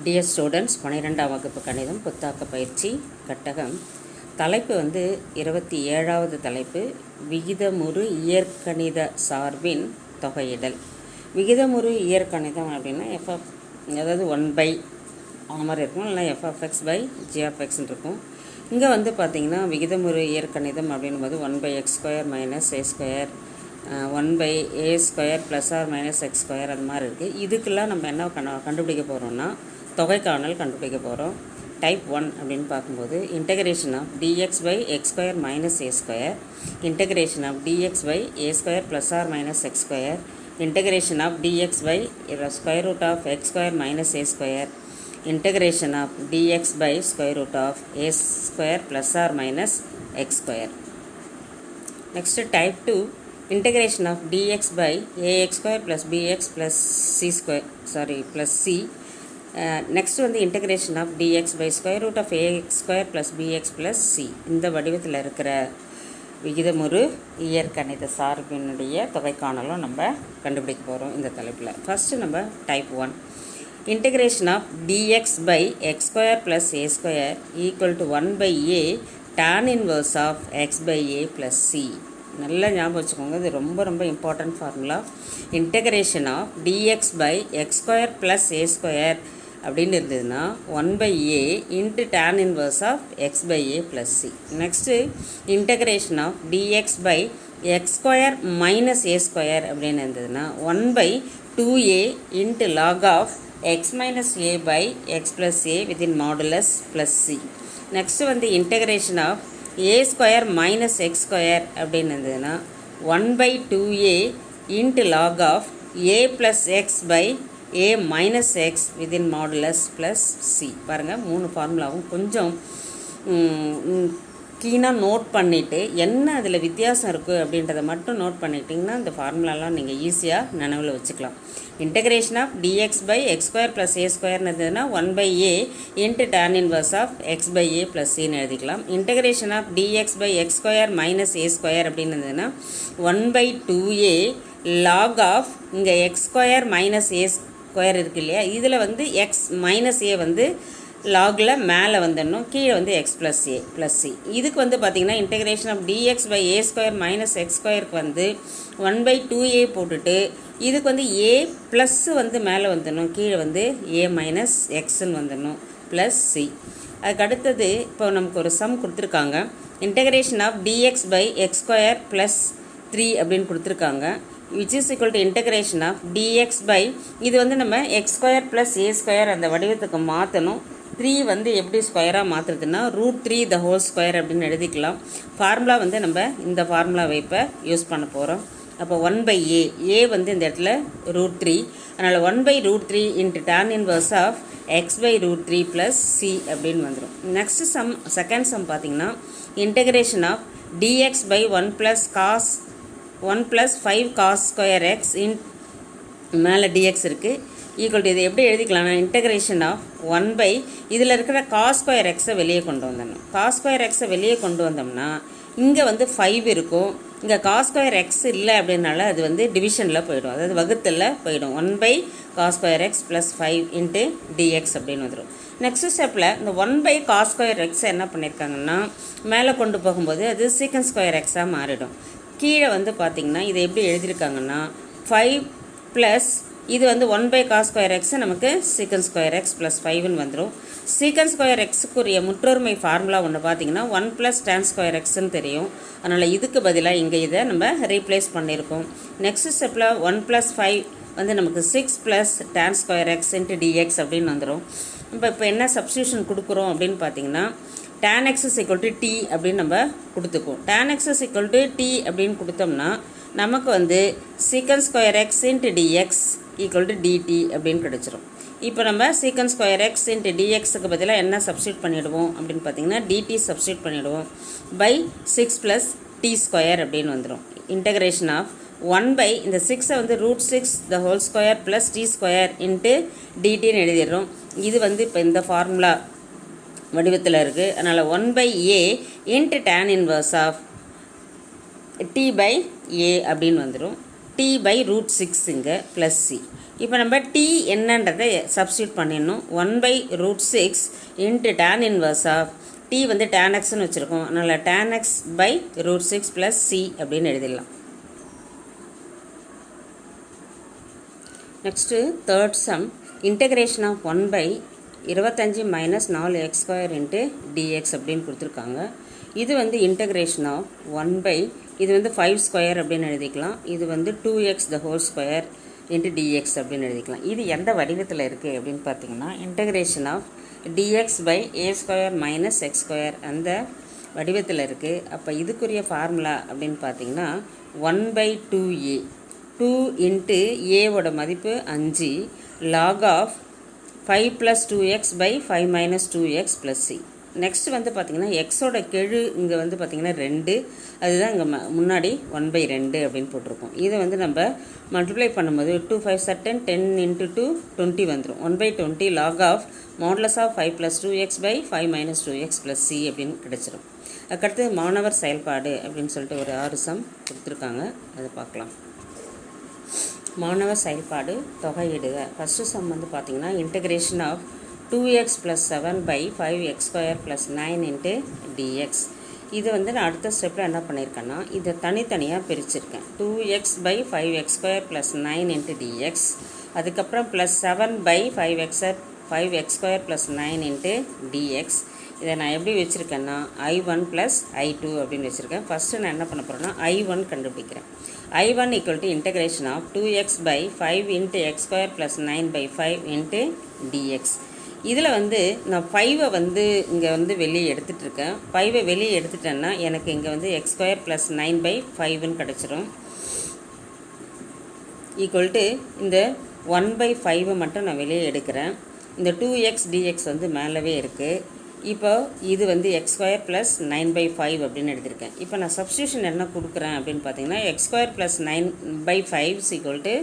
Dear students, 12ஆம் வகுப்பு கணிதம் புத்தாக்க பயிற்சி கட்டகம். தலைப்பு 27வது தலைப்பு, விகிதமுறு இயற்கணித சார்பின் தொகையிடல். விகிதமுறு இயற்கணிதம் அப்படின்னா எஃப்எஃப், அதாவது 1/, அந்த மாதிரி இருக்கும், இல்லை f(x/g)ன்னு இருக்கும். இங்கே பார்த்திங்கன்னா விகிதமுறு இயற்கணிதம் அப்படின்போது 1/x² - a², 1/a² ± x², அது மாதிரி இருக்குது. இதுக்கெல்லாம் நம்ம என்ன கண்டுபிடிக்க போகிறோம்னா தொகைக்காணல் கண்டுபிடிக்க போகிறோம். டைப் 1 அப்படின்னு பார்க்கும்போது integration of dx/x² - a², integration of dx/a² ± x², integration of dx/√x² - a², integration of dx by square root of a square plus or minus x square. Next type 2, integration of dx by ax square plus bx plus c square, plus c. Next integration of dx by square root of ax square plus bx plus c. இந்த வடிவத்தில் இருக்கிற விகிதமுறு இயற்கணித சார்பினுடைய தொகைக்காணலும் நம்ம கண்டுபிடிக்க போகிறோம் இந்த தலைப்பில். ஃபஸ்ட்டு நம்ம type 1, integration of dx by x square plus a square equal to 1/a tan inverse of x by a plus c. நல்லா ஞாபகம் வச்சுக்கோங்க, இது ரொம்ப important formula. Integration of dx by x square plus a square அப்படின்னு இருந்ததுன்னா 1/a into tan inverse of x by a plus c. Next integration of dx by x square minus a square அப்படின்னு இருந்ததுன்னா 1/2a into log of x minus a by x plus a within modulus plus c. Next integration of a square minus x square அப்படின்னு இருந்ததுன்னா 1/2a into log of a plus x by a minus x within modulus plus c. பாருங்கள், 3 ஃபார்முலாவும் கொஞ்சம் க்ளீனாக note பண்ணிவிட்டு என்ன அதில் வித்தியாசம் இருக்குது அப்படின்றத மட்டும் நோட் பண்ணிட்டிங்கன்னா இந்த ஃபார்முலாலாம் நீங்கள் ஈஸியாக நினைவில் வச்சுக்கலாம். Integration of dx by x square plus a squareன்னு இருந்ததுன்னா 1/a into tan inverse of x by a plus cன்னு எழுதிக்கலாம். Integration of dx by x square minus a square அப்படின்னு இருந்ததுன்னா 1/2a log of இங்கே x square minus a square இருக்கு இல்லையா, இதில் x minus a லாகில் மேலே வந்துடணும், கீழே x plus a plus c. இதுக்கு பார்த்திங்கன்னா integration of dx by a square minus x squareக்கு 1/2a போட்டுட்டு இதுக்கு a ப்ளஸ் மேலே வந்துடணும், கீழே a minus xன்னு வந்துடணும் plus c. அதுக்கு அடுத்தது இப்போ நமக்கு ஒரு சம் கொடுத்துருக்காங்க. Integration of dx by x square plus 3 அப்படின்னு கொடுத்துருக்காங்க, which is equal to integration of dx by இது நம்ம x square plus a square அந்த வடிவத்துக்கு மாற்றணும். 3 எப்படி ஸ்கொயராக மாற்றுறதுன்னா √3 the whole square அப்படின்னு எழுதிக்கலாம். ஃபார்முலா நம்ம இந்த ஃபார்முலாவை இப்போ யூஸ் பண்ண போகிறோம். அப்போ 1/a இந்த இடத்துல √3, அதனால் 1/√3 into tan inverse of x by √3 plus c அப்படின்னு வந்துடும். நெக்ஸ்ட் சம், செகண்ட் சம் பார்த்திங்கன்னா integration of dx by 1 plus 5 cos square x மேலே dx இருக்குது ஈக்குவல் டு இது எப்படி எழுதிக்கலாம்னா இன்டகிரேஷன் ஆஃப் 1/, இதில் இருக்கிற cos square x வெளியே கொண்டு வந்துடணும். cos square x வெளியே கொண்டு வந்தோம்னா இங்கே 5 இருக்கும், இங்கே cos square x இல்லை அப்படின்னால அது டிவிஷனில் போயிடும், அதாவது வகுத்தில் போயிடும். 1/cos square x plus 5 into dx அப்படின்னு வந்துடும். நெக்ஸ்ட் ஸ்டெப்பில் இந்த 1/cos square x என்ன பண்ணியிருக்காங்கன்னா மேலே கொண்டு போகும்போது அது secant square x மாறிடும். கீழே பார்த்திங்கன்னா இதை எப்படி எழுதியிருக்காங்கன்னா 5 ப்ளஸ் இது 1/cos square x நமக்கு secant square x plus 5ன்னு வந்துடும். secant square xக்குரிய முற்றொருமை ஃபார்முலா ஒன்று பார்த்திங்கன்னா 1 plus tan square xன்னு தெரியும், அதனால் இதுக்கு பதிலாக இங்கே இதை நம்ம ரீப்ளேஸ் பண்ணியிருக்கோம். நெக்ஸ்ட் ஸ்டெப்பில் 1 plus 5 நமக்கு 6 plus tan square x into dx அப்படின்னு வந்துடும். இப்போ என்ன சப்ஸ்டியூஷன் கொடுக்குறோம் அப்படின்னு பார்த்தீங்கன்னா tan x is equal to t அப்படின்னு நம்ம கொடுத்துக்குவோம். tan x is equal to t அப்படின்னு கொடுத்தோம்னா நமக்கு secant square x into dx equal to dt அப்படின்னு கிடச்சிரும். இப்போ நம்ம secant square x into dxக்கு பதிலாக என்ன சப்ஸ்டியூட் பண்ணிவிடுவோம் அப்படின்னு பார்த்தீங்கன்னா dt சப்ஸ்டியூட் பண்ணிவிடுவோம் by 6 plus t square அப்படின்னு வந்துடும். இன்டகிரேஷன் ஆஃப் 1/, இந்த 6 √6 the whole square plus t square into dtன்னு எழுதிடுறோம். இது இப்போ இந்த ஃபார்முலா வடிவத்தில் இருக்குது, அதனால் 1/a into tan inverse of t by a அப்படின்னு வந்துடும். t by √6 இங்கே plus c. இப்போ நம்ம t என்னன்றதை சப்ஸ்டியூட் பண்ணிடணும். 1/√6 into tan inverse of t வந்து tan xன்னு வச்சுருக்கோம். அதனால் tan x/√6 + c அப்படின்னு எழுதிடலாம். Next third sum, integration of 1/25 - 4x² into dx அப்படின்னு கொடுத்துருக்காங்க. இது வந்து இன்டகிரேஷன் ஆஃப் 1 இது வந்து 5² அப்படின்னு எழுதிக்கலாம். இது வந்து 2x² இன்ட்டு dx அப்படின்னு எழுதிக்கலாம். இது எந்த வடிவத்தில் இருக்குது அப்படின்னு பார்த்தீங்கன்னா, இன்டகிரேஷன் ஆஃப் dx/a² - x² அந்த வடிவத்தில் இருக்குது. அப்போ இதுக்குரிய ஃபார்முலா அப்படின்னு பார்த்தீங்கன்னா 1/2a 2 இன்ட்டு ஏவோட மதிப்பு 5 log of 5 + 2x/5 - 2x + c. Next வந்து பார்த்திங்கன்னா எக்ஸோட கெழு இங்கே வந்து பார்த்திங்கன்னா 2, அதுதான் இங்கே முன்னாடி 1/2 அப்படின்னு போட்டிருக்கோம். இதை வந்து நம்ம மல்டிப்ளை பண்ணும்போது 2 5 10 10 × 2 20 வந்துடும். 1/20 log of modulus of 5 + 2x/5 - 2x + c அப்படின்னு கிடச்சிரும். அதுக்கடுத்து மாணவர் செயல்பாடு அப்படின்னு சொல்லிட்டு ஒரு 6 சம் கொடுத்துருக்காங்க, அதை பார்க்கலாம். மாணவர் செயல்பாடு தொகையிடுக. ஃபஸ்ட்டு சம் வந்து பார்த்திங்கன்னா integration of 2x + 7/5x² + 9 into dx. இது வந்து நான் அடுத்த ஸ்டெப்பில் என்ன பண்ணியிருக்கேன்னா, இதை தனித்தனியாக பிரிச்சுருக்கேன். 2x/5x² + 9 இன்ட்டு dx, அதுக்கப்புறம் +7/5x² + 9 இன்ட்டு dx. இதை நான் எப்படி வச்சுருக்கேன்னா I1 + I2 அப்படின்னு வச்சுருக்கேன். ஃபஸ்ட்டு நான் என்ன பண்ண போகிறேன்னா I1 கண்டுபிடிக்கிறேன். I1 = integration of 2x/5 × x² + 9/5 into dx. இதில் வந்து நான் 5 வந்து இங்கே வந்து வெளியே எடுத்துகிட்ருக்கேன். 5 வெளியே எடுத்துட்டேன்னா எனக்கு இங்கே வந்து x² + 9/5ன்னு கிடச்சிரும். ஈக்குவல்ட்டு இந்த 1/5 மட்டும் நான் வெளியே எடுக்கிறேன். இந்த 2x dx வந்து மேலவே இருக்குது. இப்போ இது வந்து x² + 9/5 அப்படின்னு எடுத்திருக்கேன். இப்போ நான் சப்ஸ்டியூஷன் என்ன கொடுக்குறேன் அப்படின்னு பார்த்தீங்கன்னா x² + 9/5 =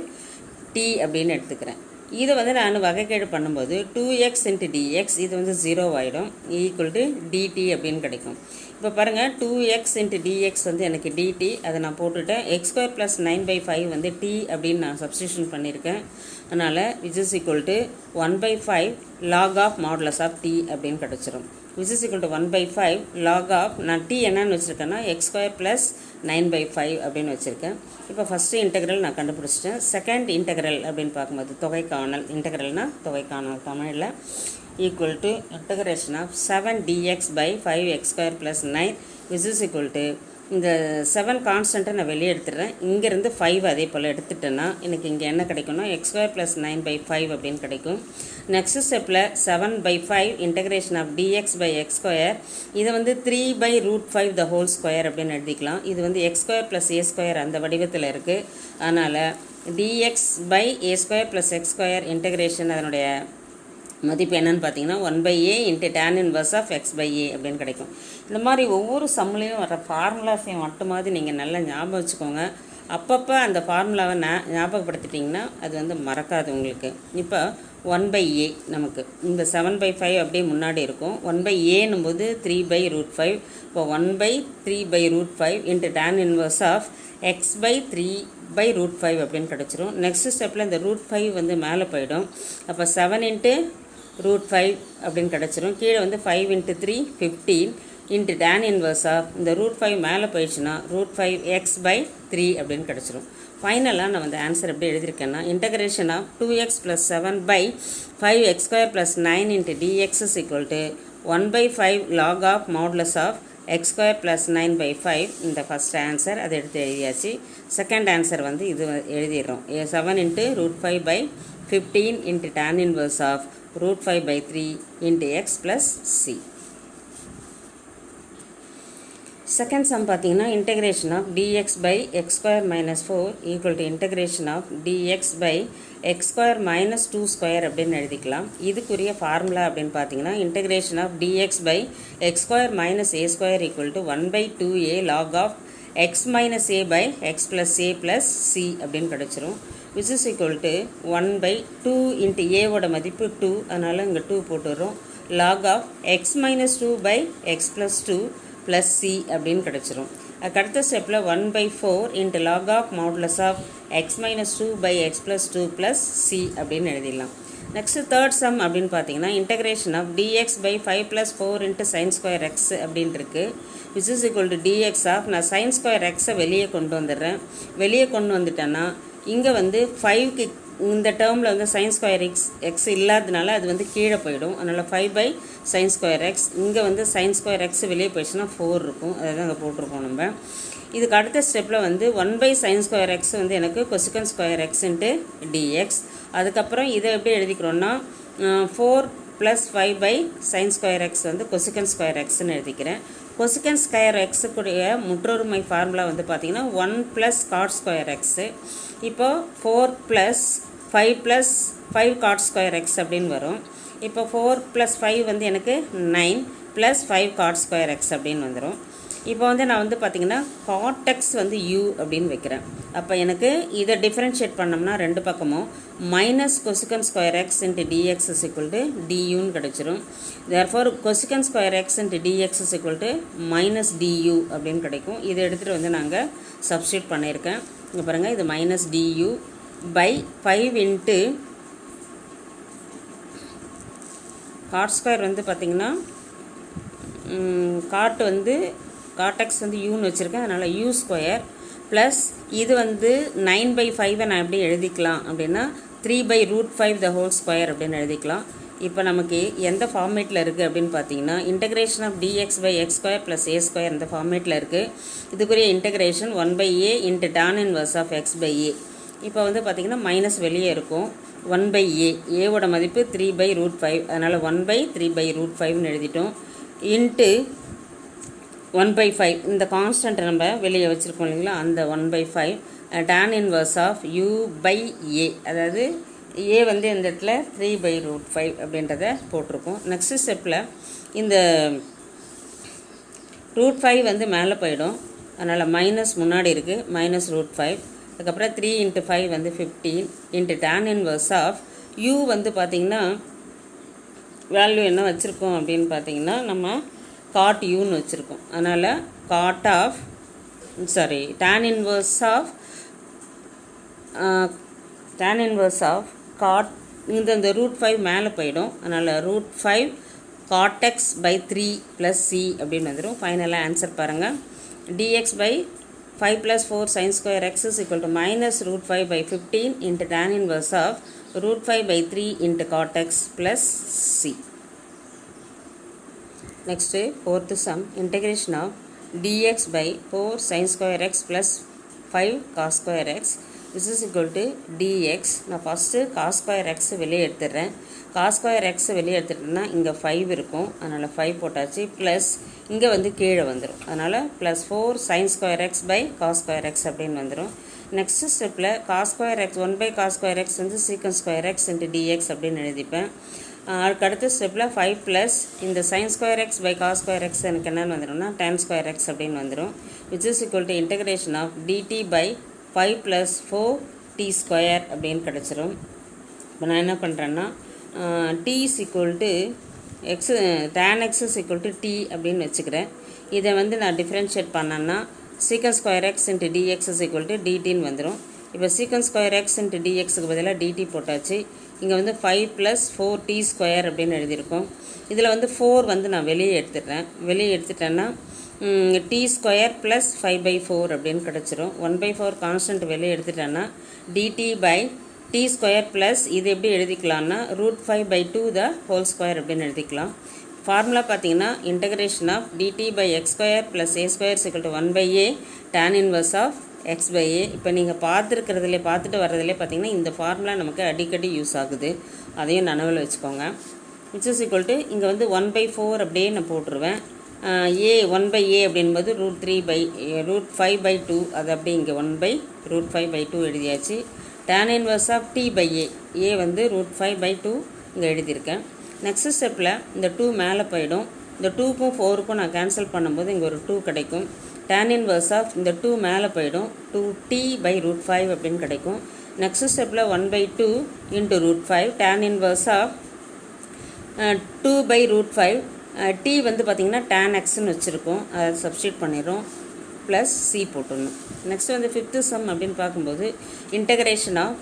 t அப்படின்னு எடுத்துக்கிறேன். இதை வந்து நான் வகைக்கேடு பண்ணும்போது 2x × dx இது வந்து 0 ஆகிடும், ஈக்குவல் dt அப்படின்னு கிடைக்கும். இப்போ பாருங்கள் 2x × dx வந்து எனக்கு dt, அதை நான் போட்டுவிட்டேன். x² + 9/5 வந்து t அப்படின்னு நான் சப்ஸ்டியூஷன் பண்ணியிருக்கேன். அதனால் which is equal to 1/5 log of modulus of t அப்படின்னு கிடச்சிரும். which is equal to 1/5 log of நான் t என்னன்னு வச்சுருக்கேன்னா x² + 9/5 அப்படின்னு வச்சுருக்கேன். இப்போ ஃபஸ்ட்டு இன்டெக்ரல் நான் கண்டுபிடிச்சிட்டேன். செகண்ட் இன்டெக்ரல் அப்படின்னு பார்க்கும்போது தொகை காணல், இன்டெக்ரல்னால் தொகை காணல் தமிழில், equal to integration of 7 dx/5x² + 9 which is equal to இந்த 7 கான்ஸ்டண்ட்டை நான் வெளியே எடுத்துடுறேன். இங்கேருந்து 5 அதே போல் எடுத்துட்டேன்னா எனக்கு இங்கே என்ன கிடைக்கும்னா x² + 9/5 அப்படின்னு கிடைக்கும். நெக்ஸ்ட் ஸ்டெப்பில் 7/5 இன்டகிரேஷன் ஆஃப் dx/x², இதை வந்து 3/√5 the whole square அப்படின்னு எழுதிக்கலாம். இது வந்து x² + a² அந்த வடிவத்தில் இருக்குது. அதனால் dx/a² + x² இன்டகிரேஷன் அதனுடைய மதிப்பு என்னன்னு பார்த்தீங்கன்னா 1/a × tan inverse of x/a அப்படின்னு கிடைக்கும். இந்த மாதிரி ஒவ்வொரு சம்லேயும் வர ஃபார்முலாஸையும் மட்டுமாதிரி நீங்கள் நல்லா ஞாபகம் வச்சுக்கோங்க. அப்பப்போ அந்த ஃபார்முலாவை ஞாபகப்படுத்திட்டிங்கன்னா அது வந்து மறக்காது உங்களுக்கு. இப்போ 1/a நமக்கு இந்த 7/5 அப்படியே முன்னாடி இருக்கும். 1/aன்னும் போது 3/√5. இப்போ 1/3/√5 × tan இன்வர்ஸ் ஆஃப் x/3/√5 அப்படின்னு கிடச்சிரும். நெக்ஸ்ட் ஸ்டெப்பில் இந்த √5 வந்து மேலே போயிடும். அப்போ 7 × √5 அப்படின்னு கிடச்சிரும். கீழே வந்து 5 × 3 15 × tan இன்வர்ஸ் ஆஃப் இந்த √5 மேலே போயிடுச்சுன்னா √5x/3 அப்படின்னு கிடச்சிரும். ஃபைனலாக நான் வந்து ஆன்சர் எப்படி எழுதியிருக்கேன்னா integration of 2x + 7/5x² + 9 × dx = 1/5 log of modulus of x² + 9/5. இந்த ஃபஸ்ட் ஆன்சர் அதை எடுத்து எழுதியாச்சு. செகண்ட் ஆன்சர் வந்து இது எழுதிடுறோம். 7 × √5/15 × tan inverse of √5/3 × x + c. Second sum பார்த்தீங்கன்னா integration of dx/x² - 4 equal to integration of dx/x² - 2² அப்படின்னு எழுதிக்கலாம். இதுக்குரிய ஃபார்முலா அப்படின்னு பார்த்தீங்கன்னா integration of dx/x² - a² equal to 1/2a log of x - a/x + a + c அப்படின்னு கிடச்சிரும். which is equal to 1/2 × a ஓட மதிப்பு 2, அதனால் இங்கே 2 போட்டுடுறோம். log of x - 2/x + 2 + c அப்படின்னு கிடச்சிரும். அதுக்கடுத்த ஸ்டெப்பில் 1/4 into log of modulus of x minus 2/x+2 plus c அப்படின்னு எழுதிடலாம். நெக்ஸ்ட்டு தேர்ட் சம் அப்படின்னு பார்த்தீங்கன்னா integration of dx/5 + 4 into sin²x அப்படின்னு இருக்குது. Which is equal to dx of நான் sin²xஐ வெளியே கொண்டு வந்துடுறேன். வெளியே கொண்டு வந்துட்டேன்னா இங்கே வந்து 5க்கு இந்த டேர்மில் வந்து sin²x இல்லாததுனால அது வந்து கீழே போயிடும். அதனால் 5/sin²x இங்கே வந்து sin²x வெளியே போயிடுச்சுன்னா 4 இருக்கும். அதை தான் அங்கே போட்டிருக்கோம் நம்ம. இதுக்கு அடுத்த ஸ்டெப்பில் வந்து 1/sin²x வந்து எனக்கு cosec² இன்ட்டு dx. அதுக்கப்புறம் இதை எப்படி எழுதிக்கிறோன்னா 4 + 5/sin²x வந்து cosec²xன்னு எழுதிக்கிறேன். cosec² கூடிய முற்றொருமை ஃபார்முலா வந்து பார்த்திங்கன்னா 1 + cot²x. இப்போது 4 + 5 + 5 cot²x அப்படின்னு வரும். இப்போ 4 + 5 வந்து எனக்கு 9 + 5 cot²x அப்படின்னு வந்துடும். இப்போ வந்து நான் வந்து பார்த்திங்கன்னா cot(x) வந்து u அப்படின்னு வைக்கிறேன். அப்போ எனக்கு இதை டிஃப்ரென்ஷியேட் பண்ணோம்னா ரெண்டு பக்கமும் -cosec² into dx is equal to duன்னு கிடச்சிரும். therefore cosec² into dx is equal to -du அப்படின்னு கிடைக்கும். இதை எடுத்துகிட்டு வந்து நாங்கள் சப்ஸ்டியூட் பண்ணியிருக்கேன். இங்கே பாருங்கள், இது -du/5 இன்ட்டு cot² வந்து பார்த்திங்கன்னா காட் வந்து cot(x) வந்து யூன்னு வச்சுருக்கேன். அதனால் u² ப்ளஸ் இது வந்து 9/5 நான் எப்படி எழுதிக்கலாம் அப்படின்னா 3/√5 the whole square அப்படின்னு எழுதிக்கலாம். இப்போ நமக்கு எந்த ஃபார்மேட்டில் இருக்குது அப்படின்னு பார்த்தீங்கன்னா இன்டகிரேஷன் ஆஃப் dx/x² + a² இந்த ஃபார்மேட்டில் இருக்குது. இதுக்குரிய integration 1/a into tan inverse of x/a. இப்போ வந்து பார்த்திங்கன்னா மைனஸ் வெளியே இருக்கும். 1/a ஏவோட மதிப்பு 3/√5, அதனால் 1/3/√5ன்னு எழுதிட்டோம். இன்ட்டு 1/5 இந்த கான்ஸ்டன்ட் நம்ம வெளியே வச்சுருக்கோம் இல்லைங்களா, அந்த 1/5 tan inverse ஆஃப் u/a, அதாவது a வந்து இந்த இடத்துல 3/√5 அப்படின்றத போட்டிருக்கோம். நெக்ஸ்ட் ஸ்டெப்பில் இந்த √5 வந்து மேலே போயிடும். அதனால் மைனஸ் முன்னாடி இருக்குது, -√5. அதுக்கப்புறம் 3 × 5 வந்து 15 into tan inverse of u வந்து பார்த்திங்கன்னா வேல்யூ என்ன வச்சுருக்கோம் அப்படின்னு பார்த்தீங்கன்னா நம்ம cot uன்னு வச்சுருக்கோம். அதனால் tan inverse ஆஃப் cot இந்த √5 மேலே போயிடும். அதனால் √5 cot(x/3 + c அப்படின்னு வந்துடும். ஃபைனலாக ஆன்சர் பாருங்கள். dx/5 + 4 sin²x is equal to -√5/15 into tan inverse of √5/3 into cot(x + c. Next, fourth sum, integration of dx/4 sin²x + 5 cos²x. This is equal to dx. நான் first cos²x வெளியே எடுத்துடுறேன். cos²x வெளியே எடுத்துட்டேன்னா இங்கே 5 இருக்கும். அதனால் 5 போட்டாச்சு. ப்ளஸ் இங்கே வந்து கீழே வந்துடும். அதனால் +4 sin²x / cos²x அப்படின்னு வந்துடும். நெக்ஸ்ட் ஸ்டெப்பில் cos²x 1/cos²x வந்து sec²x இன்ட்டு dx அப்படின்னு எழுதிப்பேன். அதுக்கு அடுத்த ஸ்டெப்பில் 5 ப்ளஸ் இந்த sin²x / cos²x எனக்கு என்னென்னு வந்துடும்னா tan²x அப்படின்னு வந்துடும். Which is equal to integration of dt/5 + 4t² அப்படின்னு கிடச்சிரும். இப்போ நான் என்ன பண்ணுறேன்னா t is equal to x, tan x is equal to t அப்படின்னு வச்சுக்கிறேன். இதை வந்து நான் டிஃப்ரென்ஷியேட் பண்ணேன்னா sec²x into dx is equal to dtன்னு வந்துடும். இப்போ sec²x இன்ட்டு dxக்கு பதிலாக dt போட்டாச்சு. இங்கே வந்து 5 + 4t² அப்படின்னு எழுதியிருக்கோம். இதில் வந்து 4 வந்து நான் வெளியே எடுத்துட்டேன்னா t² + 5/4 அப்படின்னு கிடச்சிரும். 1/4 கான்ஸ்டன்ட் வெளியே எடுத்துட்டேன்னா dt/t² ப்ளஸ் இது எப்படி எழுதிக்கலாம்னா √5/2 the whole square அப்படின்னு எழுதிக்கலாம். ஃபார்முலா பார்த்தீங்கன்னா integration of dt/x² + a² is equal to 1/a tan inverse of x/a. இப்போ நீங்கள் பார்த்துட்டு வர்றதுலே பார்த்தீங்கன்னா இந்த ஃபார்முலா நமக்கு அடிக்கடி யூஸ் ஆகுது. அதையும் நினைவில் வச்சுக்கோங்க. விச் இஸ் ஈக்குவல் டு இங்கே வந்து 1/4 அப்படியே நான் போட்டுருவேன். a 1/a அப்படின்போது √5/2, அது அப்படியே இங்கே 1/√5/2 எழுதியாச்சு. tan inverse of t/a, a வந்து √5/2 இங்கே எழுதியிருக்கேன். நெக்ஸ்ட் ஸ்டெப்பில் இந்த 2 மேலே போயிடும். இந்த 2க்கும் 4க்கும் நான் கேன்சல் பண்ணும்போது இங்கே ஒரு 2 கிடைக்கும். tan inverse ஆஃப் இந்த 2 மேலே போயிடும், 2t/√5 அப்படின்னு கிடைக்கும். நெக்ஸ்ட் ஸ்டெப்பில் 1/2 into √5 tan inverse of 2/√5. t வந்து பார்த்திங்கன்னா tan xன்னு வச்சுருக்கோம், அதை சப்ஸ்டியூட் பண்ணிடுறோம். ப்ளஸ் சி போட்டுடணும். நெக்ஸ்ட் வந்து ஃபிஃப்த்து சம் அப்படின்னு பார்க்கும்போது integration of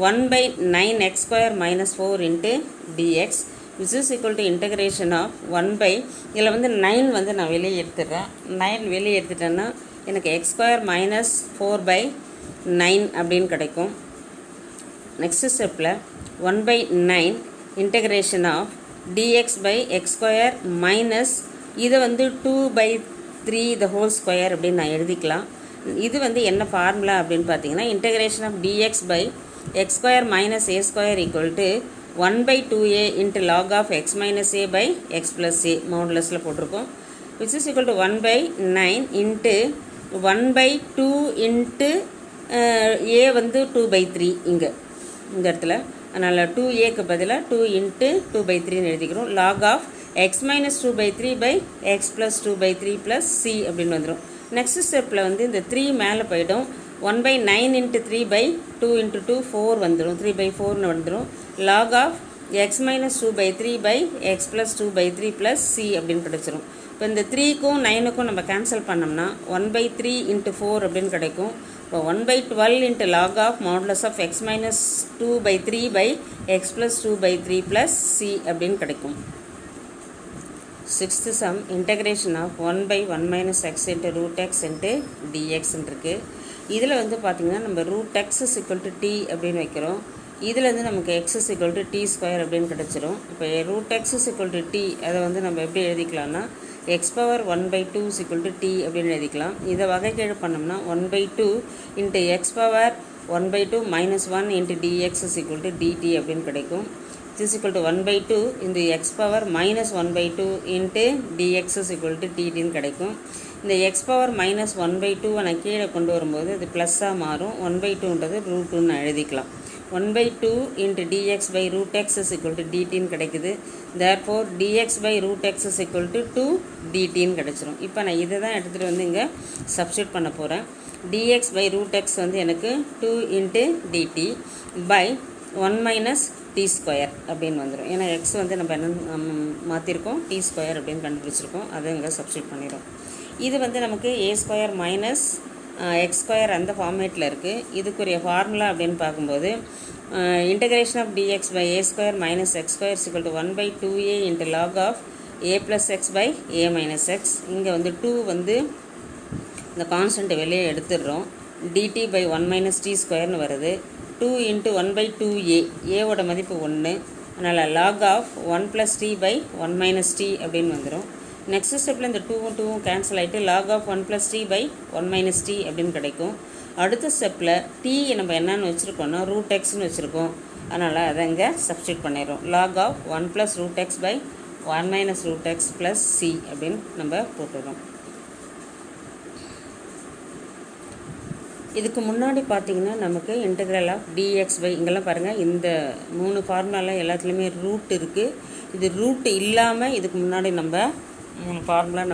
1/9x² - 4 into dx which is equal to integration of 1 இதில் வந்து 9 வந்து நான் வெளியே எடுத்துடுறேன். 9 வெளியே எடுத்துட்டேன்னா எனக்கு x² - 4/9 அப்படின்னு கிடைக்கும். நெக்ஸ்ட் ஸ்டெப்பில் 1/9 integration of dx by x² minus இதை வந்து 2/3 the whole square அப்படின்னு நான் எழுதிக்கலாம். இது வந்து என்ன ஃபார்முலா அப்படின்னு பார்த்தீங்கன்னா integration of dx by x² minus a² equal to 1/2a into log of x minus a by x plus a மவுண்ட்லெஸில் போட்டிருக்கோம். which is equal to 1/9 into 1/2 into a வந்து 2/3 இந்த இடத்துல. அதனால் 2aக்கு பதிலாக 2 into 2/3 எழுதிக்கிறோம். log of x minus 2/3 by x plus 2/3 plus c அப்படின்னு வந்துடும். Next ஸ்டெப்பில் வந்து இந்த 3 மேலே போய்டும். 1/9 into 3/2 into 2 4 வந்துடும். 3/4 வந்துடும். log of x minus 2/3 by x plus 2/3 plus c அப்படின்னு கிடச்சிரும். இப்போ இந்த 3க்கும் 9க்கும் நம்ம கேன்சல் பண்ணோம்னா 1/3 into 4 அப்படின்னு கிடைக்கும். இப்போ 1/12 into log of modulus of x minus 2/3 by x plus 2/3 plus c அப்படின்னு கிடைக்கும். Sixth sum integration of 1/1 minus x into root x into dx இருக்குது. இதில் வந்து பார்த்திங்கன்னா நம்ம root x is equal to t அப்படின்னு வைக்கிறோம். இதில் வந்து நமக்கு x is equal to t square அப்படின்னு கிடச்சிரும். இப்போ root x is equal to t அதை வந்து நம்ம எப்படி எழுதிக்கலாம்னா x power 1/2 is equal to t அப்படின்னு எழுதிக்கலாம். இதை வகைக்கெழு பண்ணோம்னா 1/2 into x power 1/2 minus 1 into dx is equal to dt அப்படின்னு கிடைக்கும். is equal to 1/2 into x power minus 1/2 into dx is equal to ttன்னு கிடைக்கும். இந்த x power minus 1/2 நான் கீழே கொண்டு வரும்போது இது ப்ளஸ்ஸாக மாறும். 1/2ன்றது ரூட்டுன்னு நான் எழுதிக்கலாம். 1/2 into dx by root x is equal to dtன்னு கிடைக்குது. therefore dx by root x is equal to 2 dtன்னு கிடைச்சிரும். இப்போ நான் இதை தான் எடுத்துகிட்டு வந்து இங்கே சப்ஸ்டியூட் பண்ண போகிறேன். dx by root x வந்து எனக்கு 2 into dt by 1 minus t square அப்படின்னு வந்துடும். ஏன்னா x வந்து நம்ம என்ன மாற்றிருக்கோம் t square அப்படின்னு கண்டுபிடிச்சிருக்கோம். அதை இங்கே சப்ஸ்டியூட் பண்ணிடும். இது வந்து நமக்கு a² minus x² அந்த ஃபார்மேட்டில் இருக்குது. இதுக்குரிய ஃபார்முலா அப்படின்னு பார்க்கும்போது integration of dx by a² minus x² is equal to 1/2a into log of a plus x by a minus x. இங்கே வந்து 2 வந்து இந்த கான்ஸ்டன்ட் வெளியே எடுத்துடுறோம். dt by 1 minus t squareன்னு வருது. 2 into 1/2a ஏவோட மதிப்பு 1. அதனால் log of 1 plus t by 1 minus t அப்படின்னு வந்துடும். நெக்ஸ்ட் ஸ்டெப்பில் இந்த 2வும் 2வும் கேன்சல் ஆகிட்டு log of 1 plus t by 1 minus t அப்படின்னு கிடைக்கும். அடுத்த ஸ்டெப்பில் t நம்ம என்னன்னு வச்சுருக்கோம்னா ரூட் எக்ஸ்னு வச்சுருக்கோம். அதனால் அதை இங்கே சப்ஸ்டியூட் பண்ணிடுறோம். log of 1 plus root x by 1 minus root x plus c அப்படின்னு நம்ம போட்டுடுறோம். இதுக்கு முன்னாடி பார்த்திங்கன்னா நமக்கு இன்டெக்ரல் ஆஃப் dx by இங்கெல்லாம் பாருங்கள் இந்த 3 ஃபார்முலாலாம் எல்லாத்துலேயுமே ரூட் இருக்குது. இது ரூட் இல்லாமல் இதுக்கு முன்னாடி நம்ம 3 ஃபார்முலா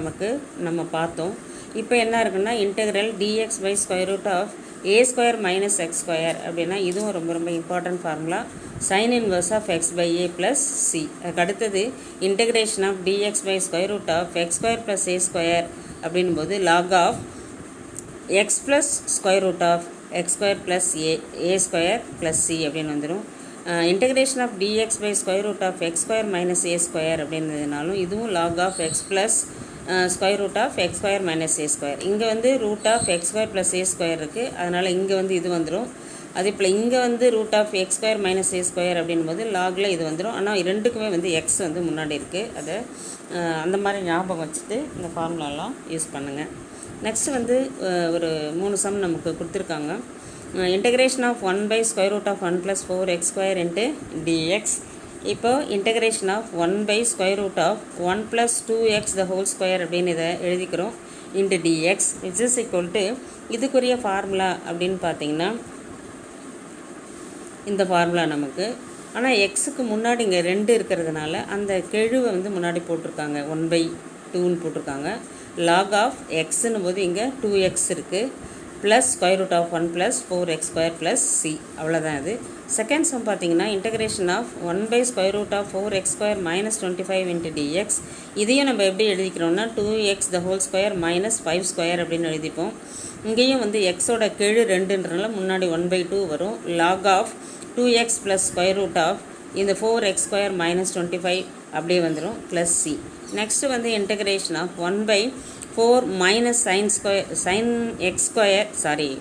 நம்ம பார்த்தோம். இப்போ என்ன இருக்குன்னா integral dx by square root of a² minus x² அப்படின்னா இதுவும் ரொம்ப ரொம்ப important formula. Sine inverse of x by a plus c. அதுக்கு அடுத்தது integration of dx by square root of x² plus a² அப்படின் போது log of x plus square root of x² plus a² plus c அப்படின்னு வந்துடும். Integration of dx by square root of x² minus a² அப்படின்றதுனாலும் இதுவும் log of x plus square root of x² minus a². இங்கே வந்து root of x² plus a² இருக்குது. அதனால் இங்கே வந்து இது வந்துடும். அதே போல் இங்கே வந்து root of x² minus a² அப்படின்போது லாகில் இது வந்துடும். ஆனால் ரெண்டுக்குமே வந்து x வந்து முன்னாடி இருக்குது. அதை அந்த மாதிரி ஞாபகம் வச்சுட்டு இந்த ஃபார்முலாலாம் யூஸ் பண்ணுங்கள். நெக்ஸ்ட் வந்து ஒரு 3 சம் நமக்கு கொடுத்துருக்காங்க. Integration of 1 by square root of 1 plus 4x² into dx. இப்போ integration of 1 by square root of 1 plus 2x the whole square அப்படின்னு இதை எழுதிக்கிறோம் into dx which is equal to இதுக்குரிய ஃபார்முலா அப்படின்னு பார்த்தீங்கன்னா இந்த ஃபார்முலா நமக்கு. ஆனால் எக்ஸுக்கு முன்னாடி இங்கே 2 இருக்கிறதுனால அந்த கெழுவை வந்து முன்னாடி போட்டிருக்காங்க 1/2ன்னு போட்டிருக்காங்க. log of xன்னு போது இங்கே 2x இருக்குது. Plus square root of 1 plus 4x square plus c. அவ்வளோதான் இது. செகண்ட் சம் பார்த்தீங்கன்னா integration of 1 by square root of 4x square minus 25 into dx. இதையும் நம்ம எப்படி எழுதிக்கிறோம்னா 2x the whole square minus 5 square அப்படின்னு எழுதிப்போம். இங்கேயும் வந்து எக்ஸோட கீழ் 2ன்றனால முன்னாடி 1/2 வரும். Log of 2x plus square root of இந்த 4x ஸ்கொயர் மைனஸ் 25 அப்படியே வந்துடும் ப்ளஸ் சி. நெக்ஸ்ட்டு வந்து integration of 1/4 minus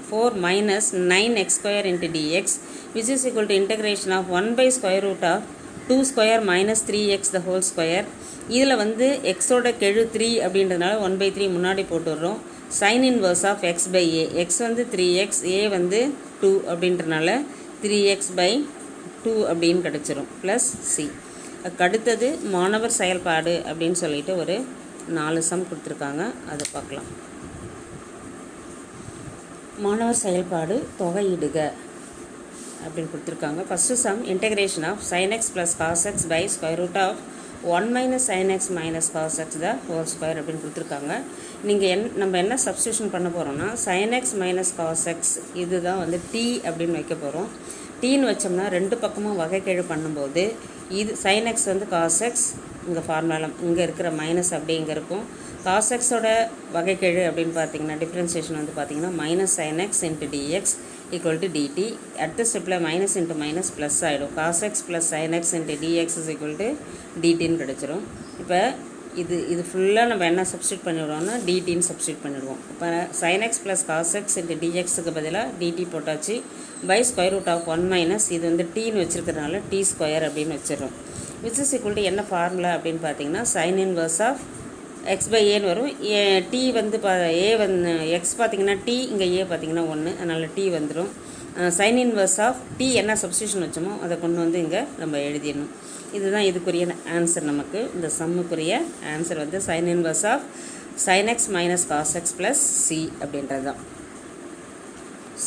four minus 9x square into dx which is equal to integration of 1 by square root of 2 square minus 3x the whole square. இதில் வந்து எக்ஸோட கெழு 3 அப்படின்றதுனால 1/3 முன்னாடி போட்டுடுறோம். Sine inverse of x by a. x வந்து 3x, a வந்து 2 அப்படின்றனால 3x by 2 அப்படின்னு கிடச்சிரும் ப்ளஸ் சி. அடுத்தது மாணவர் செயல்பாடு அப்படின்னு சொல்லிட்டு ஒரு 4 சம் கொடுத்துருக்காங்க, அதை பார்க்கலாம். மாணவர் செயல்பாடு தொகையிடுக அப்படின்னு கொடுத்துருக்காங்க. First sum integration of sin x plus cos x by square root of 1 minus sin x minus cos x the whole square அப்படின்னு கொடுத்துருக்காங்க. நீங்கள் நம்ம என்ன சப்ஸ்டியூஷன் பண்ண போகிறோம்னா sin x minus cos x இதுதான் வந்து t அப்படின்னு வைக்க போகிறோம். டீன்னு வச்சோம்னா ரெண்டு பக்கமும் வகைக்கெழு பண்ணும்போது இது sin x வந்து cos x, இங்கே ஃபார்முலா இங்கே இருக்கிற மைனஸ் அப்படி இங்கே இருக்கும். cos xோட வகைக்கெழு அப்படின்னு பார்த்தீங்கன்னா டிஃப்ரென்சியேஷன் வந்து பார்த்தீங்கன்னா minus sin x into dx equal to dt. அடுத்த ஸ்டெப்பில் மைனஸ் இன்ட்டு மைனஸ் ப்ளஸ் ஆகிடும். cos x plus sin x into dx is equal to டிடின்னு கிடச்சிரும். இப்போ இது ஃபுல்லாக நம்ம என்ன சப்ஸ்டியூட் பண்ணிவிடுவோம்னா டிடின்னு சப்ஸ்டியூட் பண்ணிவிடுவோம். இப்போ sin x plus cos x into டிஎக்ஸுக்கு பதிலாக டிடி போட்டாச்சு. By square root of 1 minus இது வந்து டீன்னு வச்சுருக்கிறதுனால டி ஸ்கொயர் அப்படின்னு வச்சிடறோம். விச் இஸ் ஈக்குவல் டு என்ன ஃபார்முலா அப்படின்னு பார்த்தீங்கன்னா sine inverse of x by ஏன்னு வரும். டி வந்து ஏ வந்து எக்ஸ் பார்த்திங்கன்னா டி, இங்கே ஏ பார்த்திங்கன்னா 1, அதனால் டி வந்துடும். சைன் இன்வர்ஸ் ஆஃப் டி என்ன சப்ஸ்டியூஷன் வச்சோமோ அதை கொண்டு வந்து இங்கே நம்ம எழுதிடணும். இதுதான் இதுக்குரிய ஆன்சர். நமக்கு இந்த சம்முக்குரிய ஆன்சர் வந்து sine inverse of sin x minus cos x plus c அப்படின்றது தான்.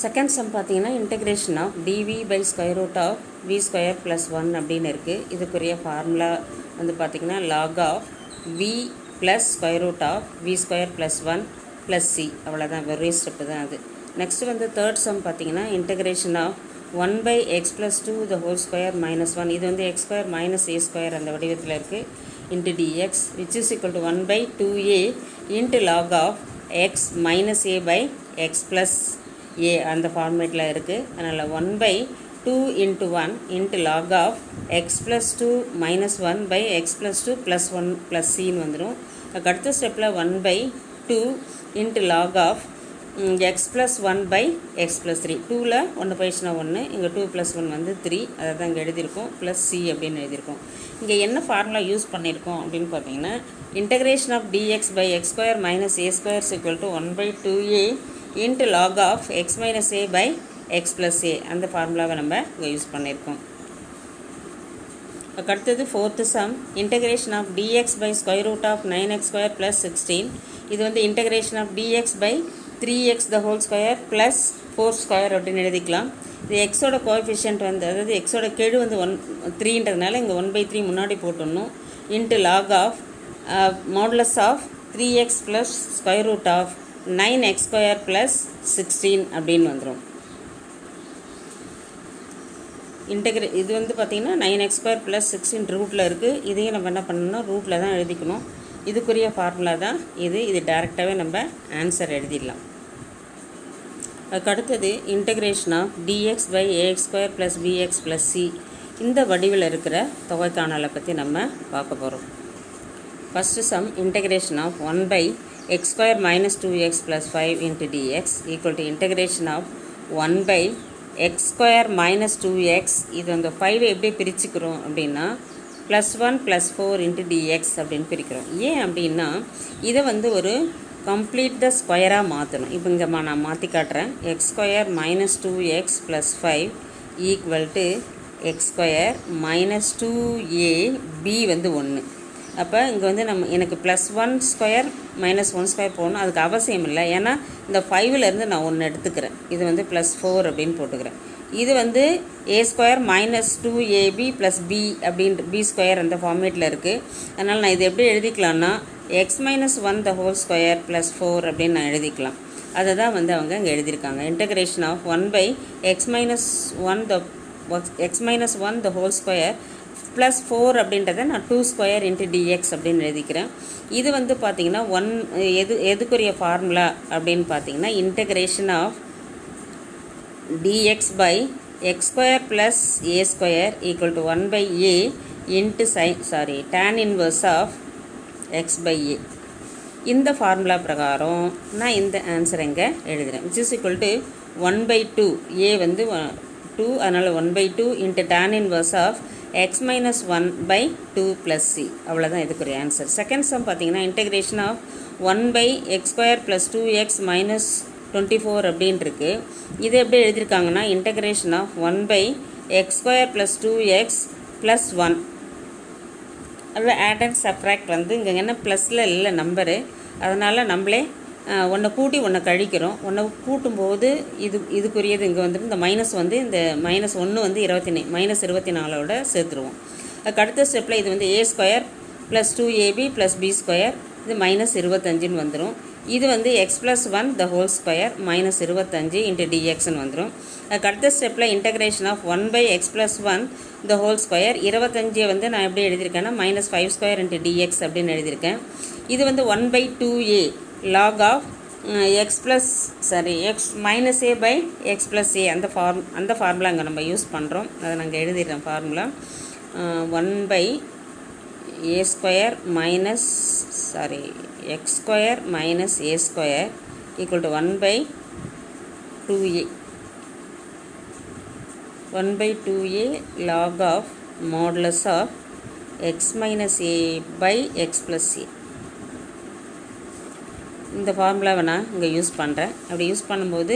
செகண்ட் சம் பார்த்தீங்கன்னா integration of dv by square root of v square plus 1 அப்படின்னு இருக்குது. இதுக்குரிய ஃபார்முலா வந்து பார்த்திங்கன்னா log of v plus square root of v square plus 1 plus c. அவ்வளோதான், very step தான் அது. நெக்ஸ்ட்டு வந்து தேர்ட் சம் பார்த்தீங்கன்னா integration of 1 by x plus 2 the whole square minus 1. இது வந்து x square minus a square அந்த வடிவத்தில் இருக்குது into dx which is equal to 1 by 2a into log of x minus a by x plus a அந்த ஃபார்மேட்டில் இருக்குது. அதனால் 1 by 2 into 1 into log of x plus 2 minus 1 by x plus 2 plus 1 plus cன்னு வந்துடும். அடுத்த ஸ்டெப்பில் 1 by 2 into log of x plus 1 by x plus 3. 2ல் 1 போயிடுச்சுன்னா 1, இங்கே 2 plus 1 வந்து 3, அதை தான் இங்கே எழுதியிருக்கோம் ப்ளஸ் சி அப்படின்னு எழுதியிருக்கோம். இங்கே என்ன ஃபார்முலா யூஸ் பண்ணியிருக்கோம் அப்படின்னு பார்த்தீங்கன்னா integration of dx by x square minus a square equal to 1 by 2a into log of x minus a by x plus a அந்த ஃபார்முலாவை நம்ம இங்கே யூஸ் பண்ணியிருக்கோம். அடுத்தது fourth sum integration of dx by square root of 9x square plus 16. இது வந்து integration of dx by 3x the whole square plus 4 square அப்படின்னு எழுதிக்கலாம். இது எக்ஸோட கோஎஃபிஷியன்ட் வந்து அதாவது எக்ஸோட கெழு வந்து 3ன்றதுனால இங்கே 1/3 முன்னாடி போட்டுடணும். Into log of modulus of 3x plus square root of 9x square plus 16 அப்படின்னு வந்துடும். இது வந்து பார்த்திங்கன்னா 9x ஸ்கொயர் ப்ளஸ் 16 ரூட்டில் இருக்குது. இதையும் நம்ம என்ன பண்ணணும்னா ரூட்டில் தான் எழுதிக்கணும். இதுக்குரிய ஃபார்முலா தான் இது டைரெக்டாகவே நம்ம ஆன்சர் எழுதிடலாம். அதுக்கு அடுத்தது integration of dx by ax square plus bx plus c இந்த வடிவில் இருக்கிற தொகைக்காணலை பற்றி நம்ம பார்க்க போகிறோம். First sum integration of 1 by x square minus 2x plus 5 into dx equal to integration of 1 by x square minus 2x. இது அந்த 5 எப்படி பிரிச்சுக்கிறோம் அப்படின்னா ப்ளஸ் 1 ப்ளஸ் 4 இன்ட்டு டிஎக்ஸ் அப்படின்னு பிரிக்கிறோம். ஏன் அப்படின்னா இதை வந்து ஒரு கம்ப்ளீட் த ஸ்கொயராக மாற்றணும். இப்போ இங்கே நான் மாற்றி காட்டுறேன். X square minus 2x plus 5 equal to X square minus 2a b வந்து 1. அப்போ இங்கே வந்து எனக்கு ப்ளஸ் 1 ஸ்கொயர் மைனஸ் 1 ஸ்கொயர் போகணும், அதுக்கு அவசியம் இல்லை. ஏன்னா இந்த 5லேருந்து நான் 1 எடுத்துக்கிறேன். இது வந்து ப்ளஸ் 4 அப்படின்னு போட்டுக்கிறேன். இது வந்து a square minus 2ab plus b அப்படின்ற b ஸ்கொயர் அந்த ஃபார்மேட்டில் இருக்குது. அதனால் நான் இது எப்படி எழுதிக்கலாம்னா x minus 1 the whole square plus 4 அப்படின்னு நான் எழுதிக்கலாம். அதை தான் வந்து அவங்க இங்கே எழுதியிருக்காங்க. Integration of 1/x minus 1 the whole square plus 4 அப்படின்றத நான் 2 ஸ்கொயர் இன்ட்டு டிஎக்ஸ் அப்படின்னு எழுதிக்கிறேன். இது வந்து பார்த்திங்கன்னா எதுக்குரிய ஃபார்முலா அப்படின்னு பார்த்தீங்கன்னா integration of dx by x square plus a square equal to 1/a into tan inverse of x by a. இந்த ஃபார்முலா பிரகாரம் நான் இந்த ஆன்சர் இங்கே எழுதுகிறேன். which is equal to 1/2 a வந்து 2, அதனால் 1/2 into tan inverse of x minus 1/2 plus c. அவ்வளோதான் இதுக்குரிய ஆன்சர். செகண்ட் சம் பார்த்தீங்கன்னா integration of 1/x square plus 2x minus 24 அப்படின்னு இருக்கு. இது எப்படி எழுதியிருக்காங்கன்னா integration of 1/x square plus 2x plus 1. அது ஆட் அண்ட் சப்ராக்ட் வந்து இங்கே என்ன ப்ளஸில் இல்லை நம்பரு, அதனால் நம்மளே ஒன்றை கூட்டி ஒன்றை கழிக்கிறோம். ஒன்றை கூட்டும்போது இதுக்குரியது இங்கே வந்துட்டு இந்த மைனஸ் வந்து இந்த -1 வந்து -24ஓட சேர்த்துருவோம். அதுக்கு அடுத்த ஸ்டெப்பில் இது வந்து a square plus 2ab plus b square இது -25ன்னு வந்துடும். இது வந்து x + 1 the whole square -25 into dxன்னு வந்துடும். அதுக்கு அடுத்த ஸ்டெப்பில் integration of 1/x + 1 the whole square 25 வந்து நான் எப்படி எழுதியிருக்கேன்னா -5 ஸ்கொயர் into dx அப்படின்னு எழுதியிருக்கேன். இது வந்து 1/2a log of x minus a by x plus a அந்த ஃபார்முலா அங்கே நம்ம யூஸ் பண்ணுறோம். அதை நாங்கள் எழுதிடுறோம் formula 1/a square minus x square minus a square equal to 1/2a 1/2a log of modulus of x minus a by x plus a. இந்த ஃபார்முலாவை நான் இங்கே யூஸ் பண்ணுறேன். அப்படி யூஸ் பண்ணும்போது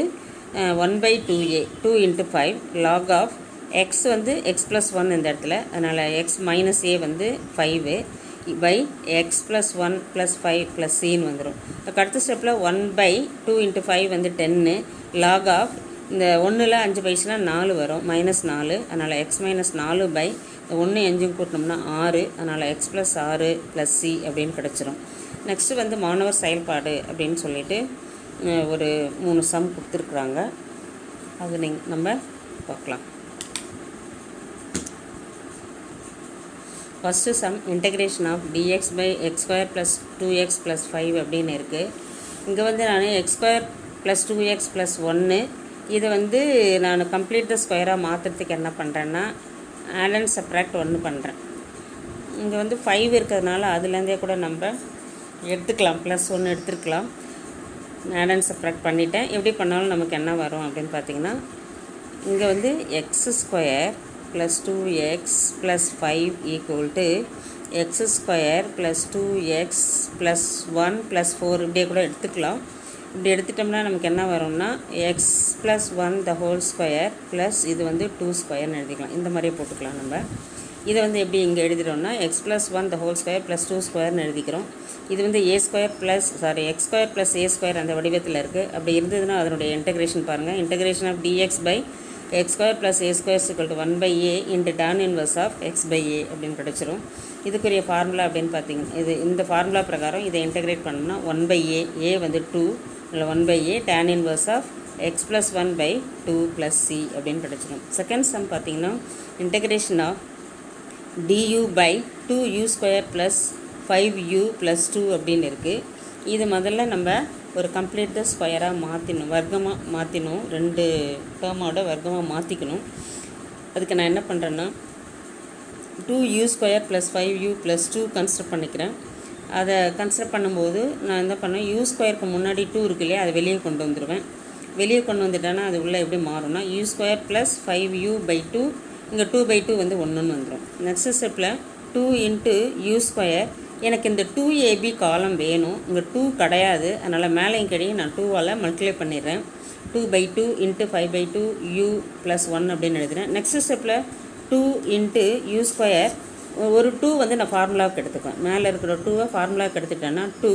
1/2a 2 into 5 log of x வந்து x plus 1 இந்த இடத்துல, அதனால் x minus a வந்து 5 by x plus 1 plus 5 plus cன்னு வந்துடும். அதுக்கு அடுத்த ஸ்டெப்பில் 1/2 into 5 வந்து 10 log of இந்த 1ல் 5 பைசா 4 வரும் -4, அதனால் x minus 4 by 1 5 கூட்டினோம்னா 6, அதனால் x plus 6 plus c அப்படின்னு கிடச்சிரும். நெக்ஸ்ட்டு வந்து மாணவர் செயல்பாடு அப்படின்னு சொல்லிட்டு ஒரு 3 சம் கொடுத்துருக்குறாங்க. அது நம்ம பார்க்கலாம். First sum integration of dx by x square plus 2x plus 5 அப்படின்னு இருக்குது. இங்கே வந்து நான் x square plus 2x plus 1 இதை வந்து நான் கம்ப்ளீட் த ஸ்கொயராக மாற்றுறதுக்கு என்ன பண்ணுறேன்னா ஆட் அண்ட் சப்ராக்ட் 1 பண்ணுறேன். இங்கே வந்து 5 இருக்கிறதுனால அதுலேருந்தே கூட நம்ம எடுத்துக்கலாம், +1 எடுத்துருக்கலாம். ஆட் அண்ட் சப்ராக்ட் பண்ணிட்டேன். எப்படி பண்ணாலும் நமக்கு என்ன வரும் அப்படின்னு பார்த்தீங்கன்னா இங்கே வந்து x square plus 2x plus 5 equal to x square plus 2x plus 1 plus 4 இப்படியே கூட எடுத்துக்கலாம். இப்படி எடுத்துட்டோம்னா நமக்கு என்ன வரும்னா x plus 1 the whole square plus இது வந்து 2 ஸ்கொயர்னு எழுதிக்கலாம். இந்த மாதிரியே போட்டுக்கலாம். நம்ம இதை வந்து எப்படி இங்கே எழுதிடுறோம்னா x plus 1 the whole square plus 2 ஸ்கொயர்னு எழுதிக்கிறோம். இது வந்து x square plus a square அந்த வடிவத்தில் இருக்குது. அப்படி இருந்ததுன்னா அதனுடைய இன்டகிரேஷன் பாருங்கள். Integration of dx by x square plus a square equal to 1/a into tan inverse of x by a அப்படின்னு கிடச்சிரும். இதுக்குரிய ஃபார்முலா அப்படின்னு பார்த்தீங்கன்னா இந்த ஃபார்முலா பிரகாரம் இதை இன்டகிரேட் பண்ணோம்னா 1/a a வந்து 2 இல்லை 1/a tan inverse of x plus 1/2 plus c அப்படின்னு கிடச்சிரும். செகண்ட் சம் பார்த்தீங்கன்னா integration of du by 2u square plus 5u plus 2 அப்படின்னு இருக்குது. இது முதல்ல நம்ம ஒரு கம்ப்ளீட் த ஸ்கொயராக மாற்றினோம், வர்க்கமாக மாற்றினோம், 2 டேர்மோட வர்க்கமாக மாற்றிக்கணும். அதுக்கு நான் என்ன பண்ணுறேன்னா 2u square plus 5u plus 2 consider பண்ணிக்கிறேன். அதை கன்சிடர் பண்ணும்போது நான் என்ன பண்ணேன், u ஸ்கொயருக்கு முன்னாடி 2 இருக்கு இல்லையா, அதை வெளியே கொண்டு வந்துடுவேன். வெளியே கொண்டு வந்துட்டேன்னா அது உள்ளே எப்படி மாறும்னா u square plus 5u/2 இங்கே 2/2 வந்து 1ன்னு வந்துடும். நெக்ஸ்ட் ஸ்டெப்பில் 2 into u square எனக்கு இந்த 2ab காலம் வேணும். இங்கே 2 கிடையாது, அதனால் மேலேயும் கிடையாது, நான் 2ஆல் மல்டிப்ளை பண்ணிடுறேன். 2/2 into 5/2 u plus 1 அப்படின்னு எழுதுகிறேன். நெக்ஸ்ட் ஸ்டெப்பில் 2 into u square ஒரு 2 வந்து நான் ஃபார்முலாவுக்கு எடுத்துக்குவேன். மேலே இருக்கிற 2வை ஃபார்முலாவுக்கு எடுத்துட்டேன்னா 2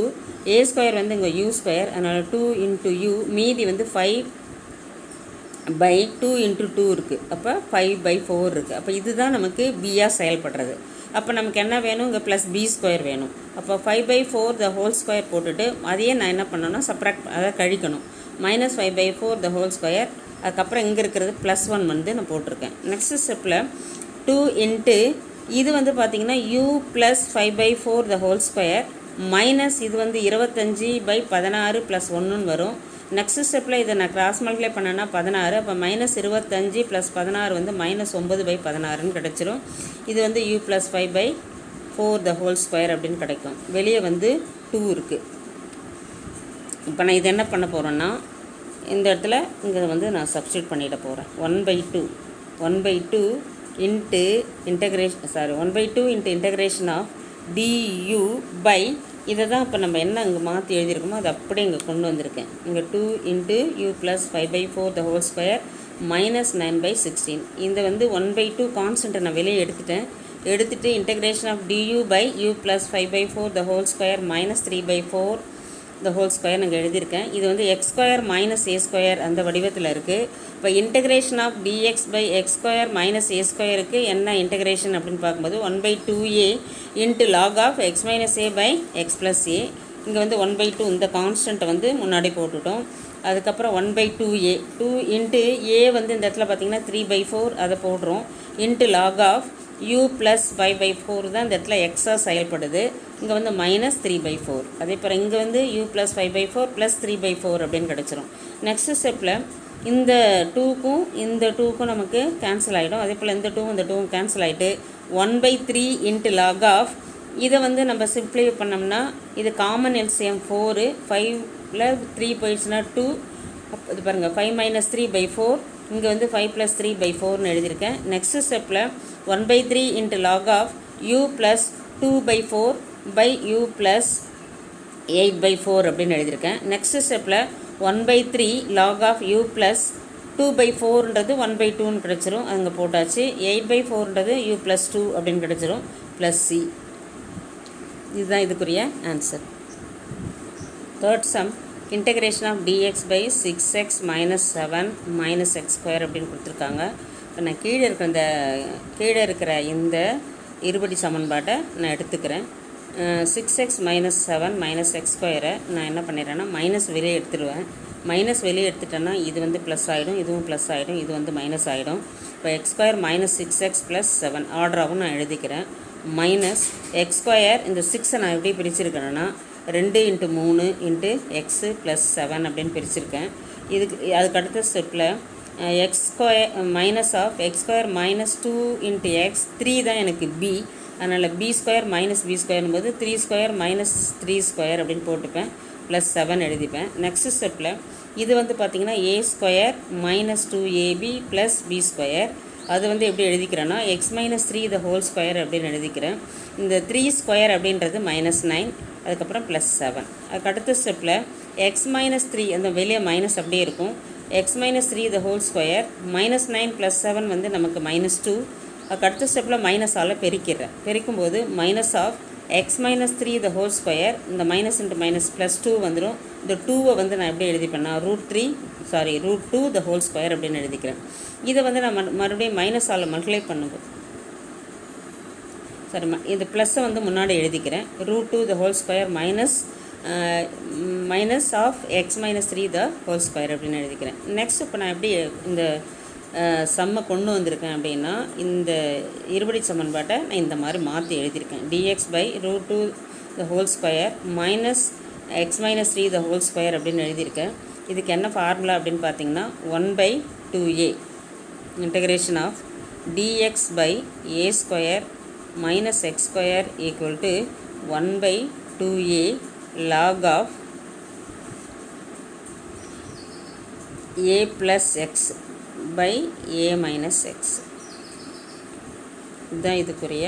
a ஸ்கொயர் வந்து இங்கே u ஸ்கொயர், அதனால் 2 into u மீதி வந்து 5/2 into 2 இருக்குது. அப்போ 5/4 இருக்குது. அப்போ இதுதான் நமக்கு பியாக செயல்படுறது. அப்போ நமக்கு என்ன வேணும், இங்கே ப்ளஸ் b ஸ்கொயர் வேணும். அப்போ 5/4 the whole ஸ்கொயர் போட்டுட்டு அதையே நான் என்ன பண்ணணும்னா சப்ராக்ட் அதை கழிக்கணும். Minus 5/4 the whole square. அதுக்கப்புறம் இங்கே இருக்கிறது +1 வந்து நான் போட்டிருக்கேன். நெக்ஸ்ட் ஸ்டெப்பில் 2 இன்ட்டு இது வந்து பார்த்திங்கன்னா u + 5/4 the whole square minus இது வந்து 25/16 + 1ன்னு வரும். நெக்ஸ்ட் ஸ்டெப்பில் இதை நான் கிராஸ் மல்டிப்ளை பண்ணேன்னா 16, அப்போ -25 + 16 வந்து -9/16ன்னு கிடச்சிரும். இது வந்து u + 5/4 த ஹோல் ஸ்கொயர் அப்படின்னு கிடைக்கும். வெளியே வந்து 2 இருக்குது. இப்போ நான் இது என்ன பண்ண போகிறேன்னா இந்த இடத்துல இங்கே வந்து நான் சப்ஸ்டியூட் பண்ணிட போகிறேன். 1/2 into integration of du by இதை தான் இப்போ நம்ம என்ன இங்கே மாற்றி எழுதியிருக்கோமோ அது அப்படியே இங்கே கொண்டு வந்திருக்கேன். இங்கே 2 into u + 5/4 the whole square -9/16. இந்த வந்து 1/2 கான்ஸ்டன்ட்டை நான் வெளியே எடுத்துகிட்டு integration of du by u + 5/4 the whole square -3/4 the whole square நாங்கள் எழுதியிருக்கேன். இது வந்து x² - a² அந்த வடிவத்தில் இருக்குது. இப்போ integration of dx by x² - a²க்கு என்ன இன்டகிரேஷன் அப்படின்னு பார்க்கும்போது 1/2a into log of x - a by x + a. இங்கே வந்து 1/2 இந்த கான்ஸ்டன்ட்டை வந்து முன்னாடி போட்டுட்டோம். அதுக்கப்புறம் 1/2a 2 இன்ட்டு a வந்து இந்த இடத்துல பார்த்திங்கன்னா 3/4 அதை போடுறோம். இன்ட்டு லாக் ஆஃப் u + 5/4 தான் இந்த இடத்துல எக்ஸாக செயல்படுது. இங்கே வந்து -3/4. அதே போல் இங்கே வந்து u + 5/4 + 3/4 அப்படின்னு கிடச்சிரும். நெக்ஸ்ட் ஸ்டெப்பில் இந்த 2க்கும் இந்த 2க்கும் நமக்கு கேன்சல் ஆகிடும். அதே போல் இந்த 2வும் கேன்சல் ஆகிட்டு 1/3 இன்ட்டு லாக் ஆஃப் இதை வந்து நம்ம சிம்ப்ளிஃபை பண்ணோம்னா இது காமன் எல்சிஎம் 4, 5ல் 3 போயிடுச்சுன்னா 2. இது பாருங்கள் 5 - 3/4. இங்கே வந்து 5 + 3/4ன்னு எழுதியிருக்கேன். நெக்ஸ்ட் ஸ்டெப்பில் 1/3 into log of u + 2/4 by u + 8/4 அப்படின்னு எழுதியிருக்கேன். நெக்ஸ்ட் ஸ்டெப்பில் 1/3 லாக் ஆஃப் u + 2/4ன்றது 1/2ன்னு கிடச்சிரும். அங்கே போட்டாச்சு. 8/4ன்றது u + 2 அப்படின்னு கிடச்சிரும் +c. இதுதான் இதுக்குரிய answer. Third sum integration of dx by 6x - 7 - x² அப்படின்னு கொடுத்துருக்காங்க. இப்போ நான் கீழே இருக்கிற இந்த இருபடி சமன்பாட்டை நான் எடுத்துக்கிறேன். 6x - 7 - x² நான் என்ன பண்ணிடுறேன்னா மைனஸ் வெளியே எடுத்துடுவேன். மைனஸ் வெளியே எடுத்துட்டேன்னா இது வந்து ப்ளஸ் ஆகிடும், இதுவும் ப்ளஸ் ஆகிடும், இது வந்து மைனஸ் ஆகிடும். இப்போ x² - 6x + 7 ஆர்டராகவும் நான் எழுதிக்கிறேன். மைனஸ் x² இந்த 6ஐ நான் எப்படி பிரிச்சிருக்கேன்னா 2 × 3 × x + 7 அப்படின்னு பிரிச்சிருக்கேன். அதுக்கு அடுத்த ஸ்டெப்பில் x² minus of x² - 2 × x 3 தான் எனக்கு b. அதனால் b² - b² போது 3² - 3² அப்படின்னு போட்டுப்பேன். +7 எழுதிப்பேன். நெக்ஸ்ட் ஸ்டெப்பில் இது வந்து பார்த்திங்கன்னா a² - 2ab + b². அது வந்து எப்படி எழுதிக்கிறேன்னா x - 3 த ஹோல் ஸ்கொயர் அப்படின்னு எழுதிக்கிறேன். இந்த 3² அப்படின்றது -9, அதுக்கப்புறம் +7. அதுக்கு அடுத்த ஸ்டெப்பில் x - 3 அந்த வெளியே மைனஸ் அப்படியே இருக்கும். x - 3 த ஹோல் ஸ்கொயர் -9 + 7 வந்து நமக்கு -2. அதுக்கு அடுத்த ஸ்டெப்பில் மைனஸால் பெருக்கும்போது minus of x - 3 the whole square இந்த மைனஸ் இன்ட்டு மைனஸ் +2 வந்துடும். இந்த 2வை வந்து நான் எப்படி எழுதிப்பேன்னா √2 த ஹோல் ஸ்கொயர் அப்படின்னு எழுதிக்கிறேன். இதை வந்து நான் மறுபடியும் மைனஸால் மல்டிப்ளை பண்ணும்போது இந்த ப்ளஸ்ஸை வந்து முன்னாடி எழுதிக்கிறேன். √2 the whole square minus of x - 3 the whole square அப்படின்னு எழுதிக்கிறேன். நெக்ஸ்ட் இப்போ நான் எப்படி இந்த சம்மை கொண்டு வந்திருக்கேன் அப்படின்னா இந்த இருபடி சமன்பாட்டை நான் இந்த மாதிரி மாற்றி எழுதியிருக்கேன். dx by √2 the whole square minus x - 3 the whole square அப்படின்னு எழுதியிருக்கேன். இதுக்கு என்ன ஃபார்முலா அப்படின்னு பார்த்தீங்கன்னா 1/2a integration of dx by a² minus x² equal to 1/2a log of a plus x by a minus x. இதுதான் இதுக்குரிய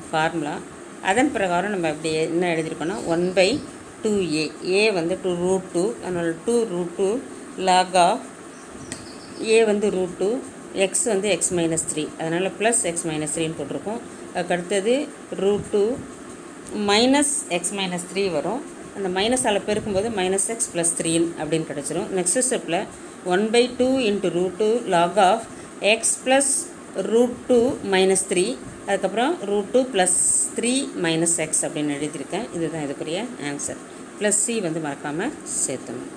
formula. அதன் பிரகாரம் நம்ம அப்படி என்ன எழுதியிருக்கோன்னா 1/2a a வந்து √2 அதனால் 2√2 log of a வந்து √2 x வந்து x - 3 அதனால் ப்ளஸ் x - 3ன்னு போட்டிருக்கோம். அதுக்கு அடுத்தது √2 மைனஸ் x - 3 வரும். அந்த மைனஸால் பெருக்கும்போது -x + 3 அப்படின்னு கிடச்சிரும். நெக்ஸ்ட் ஸ்டெப்பில் 1/2 × √2 log ஆஃப் x + √2 - 3 அதுக்கப்புறம் √2 + 3 - x அப்படின்னு எழுதியிருக்கேன். இதுதான் இதுக்குரிய ஆன்சர். ப்ளஸ் சி வந்து மறக்காமல் சேர்த்தணும்.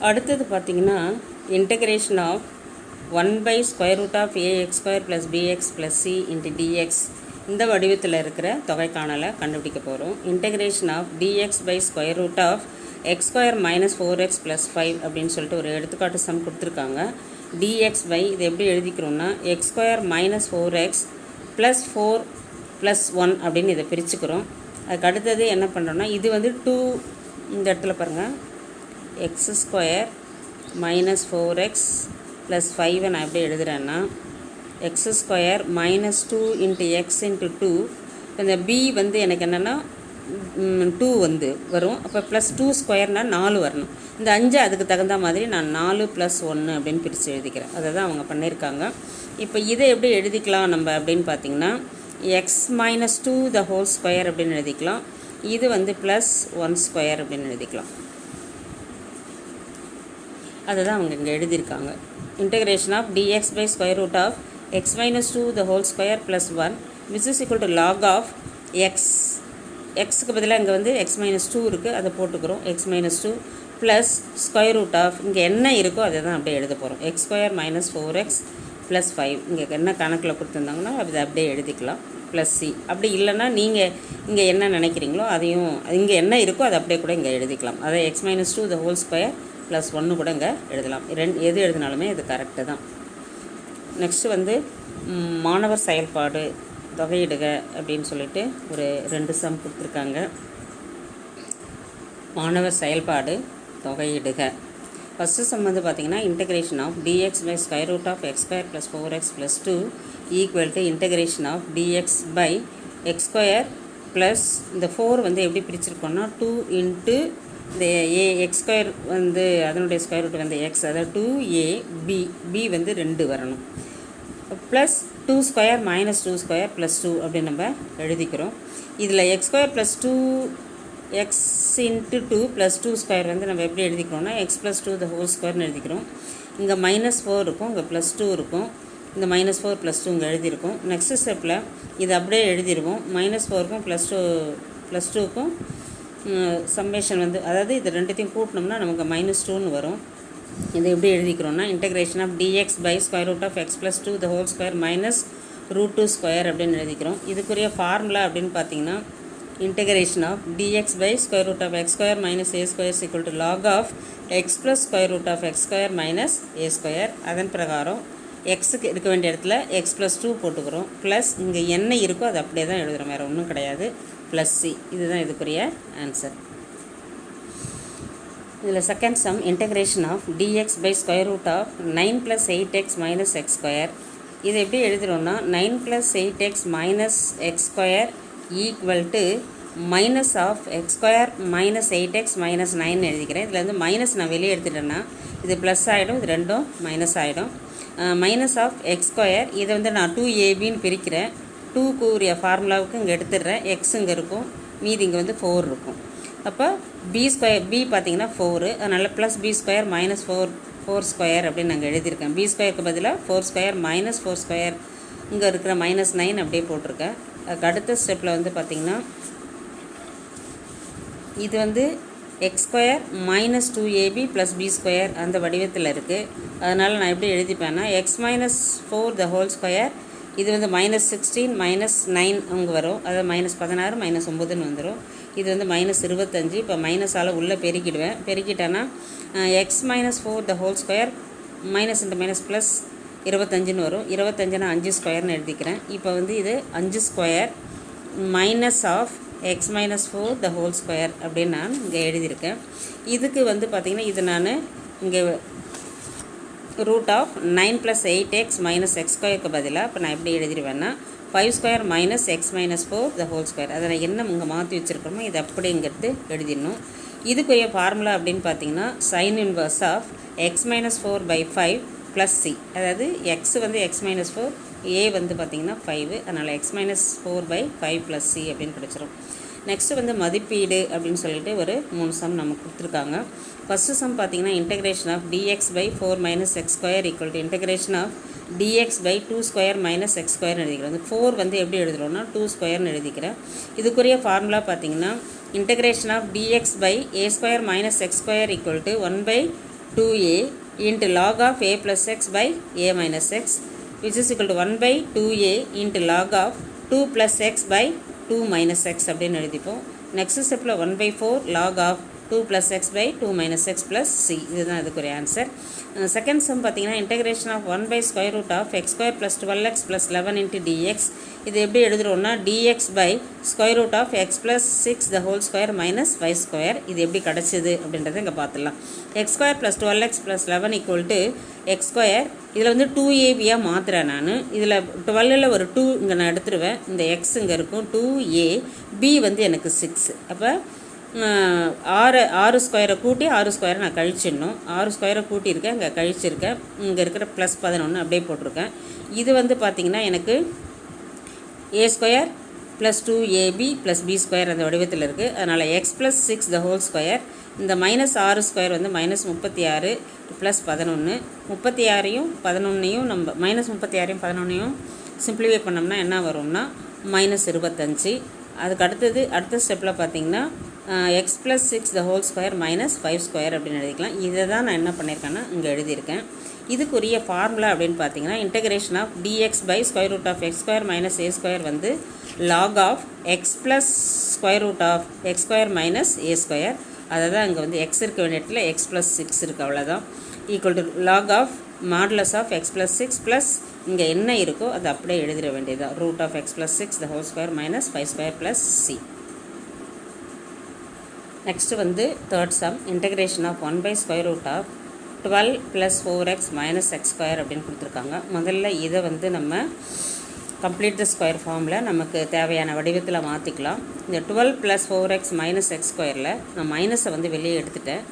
அடுத்தது பார்த்திங்கன்னா integration of 1/√ax² + bx + c × dx இந்த வடிவத்தில் இருக்கிற தொகை காணலை கண்டுபிடிக்க போகிறோம். இன்டகிரேஷன் ஆஃப் dx/√x² - 4x + 5 அப்படின்னு சொல்லிட்டு ஒரு எடுத்துக்காட்டு சம் கொடுத்துருக்காங்க. dx இது எப்படி எழுதிக்கிறோம்னா x² - 4x + 4 + 1 அப்படின்னு இதை பிரிச்சுக்கிறோம். அதுக்கு அடுத்தது என்ன பண்ணுறோன்னா இது வந்து 2 இந்த இடத்துல பாருங்கள் x² - 4x + 5 நான் எப்படி எழுதுகிறேன்னா x² - 2 × x × 2. இந்த b வந்து எனக்கு என்னென்னா 2 வந்து வரும். அப்போ +2² 4 வரணும். இந்த 5 அதுக்கு தகுந்த மாதிரி நான் 4 + 1 அப்படின்னு பிரித்து எழுதிக்கிறேன். அதை தான் அவங்க பண்ணியிருக்காங்க. இப்போ இதை எப்படி எழுதிக்கலாம் நம்ம அப்படின்னு பார்த்திங்கன்னா x - 2² அப்படின்னு எழுதிக்கலாம். இது வந்து +1² அப்படின்னு எழுதிக்கலாம். அதை தான் அவங்க இங்கே எழுதியிருக்காங்க. Integration of dx/√x - 2² + 1 which is equal to log of x. எக்ஸுக்கு பதிலாக இங்கே வந்து x - 2 இருக்குது, அதை போட்டுக்கிறோம். x - 2 ப்ளஸ் √ இங்கே என்ன இருக்கோ அதை தான் அப்படியே எழுத போகிறோம். x² - 4x + 5 இங்கே என்ன கணக்கில் கொடுத்துருந்தாங்கன்னா அதை அப்படியே எழுதிக்கலாம். Plus C. அப்படி இல்லைன்னா நீங்கள் இங்கே என்ன நினைக்கிறீங்களோ அதையும் இங்கே என்ன இருக்கோ அதை அப்படியே கூட இங்கே எழுதிக்கலாம். அதை x - 2² + 1 கூட இங்கே எழுதலாம். எது எழுதினாலுமே இது கரெக்டு தான். நெக்ஸ்ட்டு வந்து மாணவர் செயல்பாடு தொகையிடுக அப்படின்னு சொல்லிட்டு ஒரு 2 சம் கொடுத்துருக்காங்க. மாணவர் செயல்பாடு தொகையிடுக. ஃபஸ்ட்டு சம் வந்து பார்த்திங்கன்னா integration of dx/√x² + 4x + 2 = integration of dx/x² plus இந்த 4 வந்து எப்படி பிரிச்சிருக்கோன்னா 2 × இந்த x² வந்து அதனுடைய ஸ்கொயர் ரூட் வந்து x, அதாவது 2ab b வந்து 2 வரணும். ப்ளஸ் 2² - 2² + 2 அப்படின்னு நம்ம எழுதிக்கிறோம். இதில் x² + 2x × 2 + 2² வந்து நம்ம எப்படி எழுதிக்கிறோம்னா x + 2² எழுதிக்கிறோம். இங்கே -4 இருக்கும், இங்கே +2 இருக்கும். இந்த -4 + 2 இங்கே எழுதியிருக்கோம். நெக்ஸ்ட் ஸ்டெப்பில் இது அப்படியே எழுதிடுவோம். -4க்கும் +2க்கும் சம்மேஷன் வந்து அதாவது இது ரெண்டுத்தையும் கூட்டினோம்னா நமக்கு -2ன்னு வரும். இதை எப்படி எழுதிக்கிறோன்னா இன்டகிரேஷன் ஆஃப் dx/√x + 2² - √2² அப்படின்னு எழுதிக்கிறோம். இதுக்குரிய ஃபார்முலா அப்படின்னு பார்த்தீங்கன்னா integration of dx/√x² - a² = log of x + √x² - a². அதன் பிரகாரம் எக்ஸுக்கு இருக்க வேண்டிய இடத்துல x + 2 போட்டுக்கிறோம். ப்ளஸ் இங்கே என்ன இருக்கோ அது அப்படியே தான் எழுதுகிறோம், வேறு ஒன்றும் கிடையாது. Plus C. இதுதான் இதுக்குரிய ஆன்சர். இதில் second sum integration of dx/√9 + 8x - x². இது எப்படி எழுதுகிறோன்னா 9 + 8x - x² = -(x²) - 8x - 9 எழுதிக்கிறேன். இதில் வந்து மைனஸ் நான் வெளியே எடுத்துட்டேன்னா இது ப்ளஸ் ஆகிடும், இது ரெண்டும் மைனஸ் ஆகிடும். -(x²) இதை வந்து நான் 2abன்னு பிரிக்கிறேன். 2க்கு உரிய ஃபார்முலாவுக்கு இங்கே எடுத்துடுறேன். எக்ஸ் இங்கே இருக்கும், மீதி இங்கே வந்து 4 இருக்கும். அப்போ b பார்த்திங்கன்னா 4, அதனால் +b² - 4² அப்படின்னு நாங்கள் எழுதியிருக்கேன். b²க்கு பதிலாக 4² - 4² இங்கே இருக்கிற -9 அப்படியே போட்டிருக்கேன். அதுக்கு அடுத்த ஸ்டெப்பில் வந்து பார்த்திங்கன்னா இது வந்து x² - 2ab + b² அந்த வடிவத்தில் இருக்குது. அதனால் நான் எப்படி எழுதிப்பேன்னா x - 4² இது வந்து -16 - 9 அங்கே வரும், அதாவது -16 - 9ன்னு வந்துடும். இது வந்து -25. இப்போ மைனஸால் உள்ளே பெருக்கிடுவேன். பெருக்கிட்டேன்னா x - 4² மைனஸ் × மைனஸ் ப்ளஸ் 25ன்னு வரும். 25னா 5² எழுதிக்கிறேன். இப்போ வந்து இது 5² - x - 4² அப்படின்னு நான் இங்கே எழுதியிருக்கேன். இதுக்கு வந்து பார்த்திங்கன்னா இது நான் இங்கே √9 + 8x - x²க்கு பதிலாக இப்போ நான் எப்படி எழுதிடுவேன்னா 5² - x - 4² அதை நான் என்ன இங்கே மாற்றி வச்சுருக்கோமோ இதை அப்படி இங்கிறது எழுதிடணும். இதுக்குரிய ஃபார்முலா அப்படின்னு பார்த்தீங்கன்னா sin inverse of x - 4/5 + c. அதாவது x வந்து x - 4, a வந்து பார்த்திங்கன்னா 5, அதனால் x - 4/5 + c அப்படின்னு கிடச்சிரும். நெக்ஸ்ட்டு வந்து மதிப்பீடு அப்படின்னு சொல்லிட்டு ஒரு 3 சம் நமக்கு கொடுத்துருக்காங்க. ஃபஸ்ட்டு சம் பார்த்திங்கன்னா integration of dx/4 - x² = integration of dx/2² - x² எழுதிக்கிறோம். அந்த 4 வந்து எப்படி எழுதுகிறோன்னா 2² எழுதிக்கிறேன். இதுக்குரிய ஃபார்முலா பார்த்திங்கன்னா integration of dx by a square minus x square equal to 1 by 2a into log of a plus x by a minus x, which is equal to 1 by 2a into log of 2 plus x by 2 minus x அப்படின்னு எழுதிப்போம். Next ஸ்டெப்பில் 1 by 4 log of 2 plus x by 2 minus x plus c. இதுதான் அதுக்கு ஒரு answer. Second sum பார்த்தீங்கன்னா integration of 1 by square root of x square plus 12x plus 11 into dx. இது எப்படி எழுதுகிறோன்னா dx by square root of x plus 6 the whole square minus y square. இது எப்படி கிடச்சிது அப்படின்றத இங்கே பார்த்துடலாம். x square plus 12x plus 11 equal to x square. இதில் வந்து 2ab மாற்றுறேன் நான். இதில் 12ல் ஒரு 2 இங்கே நான் எடுத்துருவேன். இந்த x இங்கே இருக்கும் 2a, b வந்து எனக்கு 6. அப்போ 6 ஸ்கொயரை கூட்டி 6 ஸ்கொயரை நான் கழிச்சிடணும். 6 ஸ்கொயரை கூட்டியிருக்கேன், இங்கே கழிச்சிருக்கேன். இங்கே இருக்கிற ப்ளஸ் 11 அப்படியே போட்டிருக்கேன். இது வந்து பார்த்திங்கன்னா எனக்கு a square plus 2ab plus b square அந்த வடிவத்தில் இருக்குது. அதனால் x plus 6 the whole square. இந்த மைனஸ் 6 ஸ்கொயர் வந்து மைனஸ் 36 ப்ளஸ் 11. 36ஐயும் 11ஐயும் நம்ம மைனஸ் 36ஐயும் 11ஐயும் சிம்பிளிஃபை பண்ணோம்னா என்ன வரும்னா மைனஸ் 25. அதுக்கு அடுத்த ஸ்டெப்பில் பார்த்திங்கன்னா x plus 6 the whole square minus 5 square அப்படின்னு எழுதிக்கலாம். இதை தான் நான் என்ன பண்ணியிருக்கேன்னா இங்கே எழுதியிருக்கேன். இதுக்குரிய ஃபார்முலா அப்படின்னு பார்த்தீங்கன்னா integration of dx by square root of x square minus a square வந்து log of x plus square root of x square minus a square. அதை தான் இங்கே வந்து எக்ஸ் இருக்க வேண்டிய இடத்துல எக்ஸ் ப்ளஸ் 6 இருக்குது, அவ்வளோதான். Equal to log of modulus of x plus 6 plus இங்கே என்ன இருக்கோ அதை அப்படியே எழுதிட வேண்டியதுதான். Root of x plus 6 the whole square minus 5 square plus C. Next வந்து third sum integration of 1 by square root of 12 plus 4x minus x square அப்படின்னு கொடுத்துருக்காங்க. முதல்ல இதை வந்து நம்ம கம்ப்ளீட் த ஸ்கொயர் ஃபார்மில் நமக்கு தேவையான வடிவத்தில் மாற்றிக்கலாம். இந்த 12 ப்ளஸ் 4x மைனஸ் எக்ஸ் ஸ்கொயரில் நான் மைனஸை வந்து வெளியே எடுத்துட்டேன்.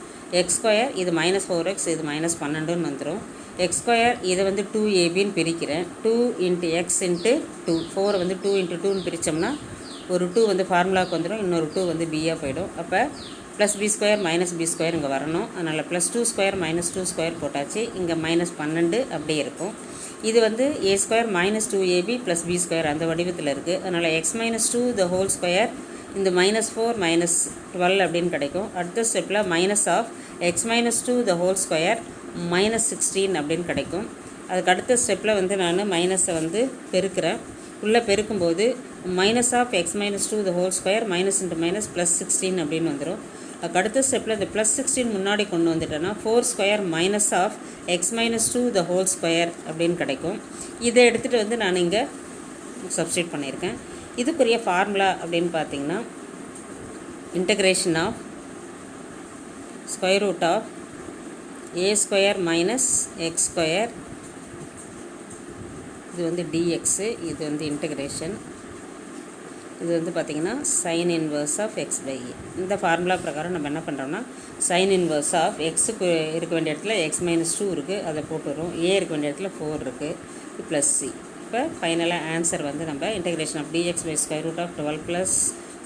எக்ஸ் ஸ்கொயர் இது மைனஸ் 4x இது மைனஸ் 12ன்னு வந்துடும். எக்ஸ் ஸ்கொயர் இதை வந்து 2abன்னு பிரிக்கிறேன். 2 இன்ட்டு எக்ஸ் இன்ட்டு 2. 4 வந்து 2 இன்ட்டு 2ன்னு பிரித்தோம்னா ஒரு 2 வந்து ஃபார்முலாவுக்கு வந்துடும், இன்னொரு 2 வந்து பியாக போயிடும். அப்போ plus b square minus b square இங்கே வரணும். அதனால் ப்ளஸ் 2 ஸ்கொயர் மைனஸ் 2 ஸ்கொயர் போட்டாச்சு. இங்கே மைனஸ் 12 அப்படியே இருக்கும். இது வந்து a square minus 2ab plus b square அந்த வடிவத்தில் இருக்குது. அதனால் x minus 2 the whole square இந்த மைனஸ் 4 மைனஸ் 12 அப்படின்னு கிடைக்கும். அடுத்த ஸ்டெப்பில் minus of x minus 2 the whole square minus 16 அப்படின்னு கிடைக்கும். அதுக்கு அடுத்த ஸ்டெப்பில் வந்து நான் மைனஸை வந்து பெருக்கிறேன். உள்ளே பெருக்கும்போது minus of x minus 2 the whole square minus into minus plus 16 அப்படின்னு வந்துடும். அதுக்கு அடுத்த ஸ்டெப்பில் இந்த ப்ளஸ் 16 முன்னாடி கொண்டு வந்துட்டேன்னா 4 square minus of x minus 2 the whole square அப்படின்னு கிடைக்கும். இதை எடுத்துகிட்டு வந்து நான் இங்கே சப்ஸ்டியூட் பண்ணியிருக்கேன். இதுக்குரிய ஃபார்முலா அப்படின்னு பார்த்தீங்கன்னா integration of square root of a square minus x square, இது வந்து டிஎக்ஸு, இது வந்து இன்டெகிரேஷன், இது வந்து பார்த்திங்கன்னா sine inverse of x by a. இந்த ஃபார்முலா பிரகாரம் நம்ம என்ன பண்ணுறோம்னா சைன் இன்வர்ஸ் ஆஃப் எக்ஸுக்கு இருக்க வேண்டிய இடத்துல எக்ஸ் மைனஸ் 2 இருக்குது, அதை போட்டு வரும். ஏ இருக்க வேண்டிய இடத்துல 4 இருக்குது ப்ளஸ் சி. இப்போ ஃபைனலாக ஆன்சர் வந்து நம்ம integration of dx by square root of 12 plus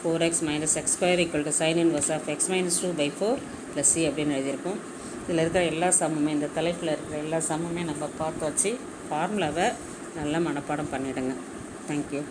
4x minus x square equal to sine inverse of x minus 2 by 4 plus c அப்படின்னு எழுதியிருக்கோம். இதில் இருக்கிற எல்லா சம்முமே இந்த தலைப்பில் இருக்கிற எல்லா சம்முமே நம்ம பார்த்து வச்சு ஃபார்முலாவை நல்லா மனப்பாடம் பண்ணிவிடுங்க. தேங்க்யூ.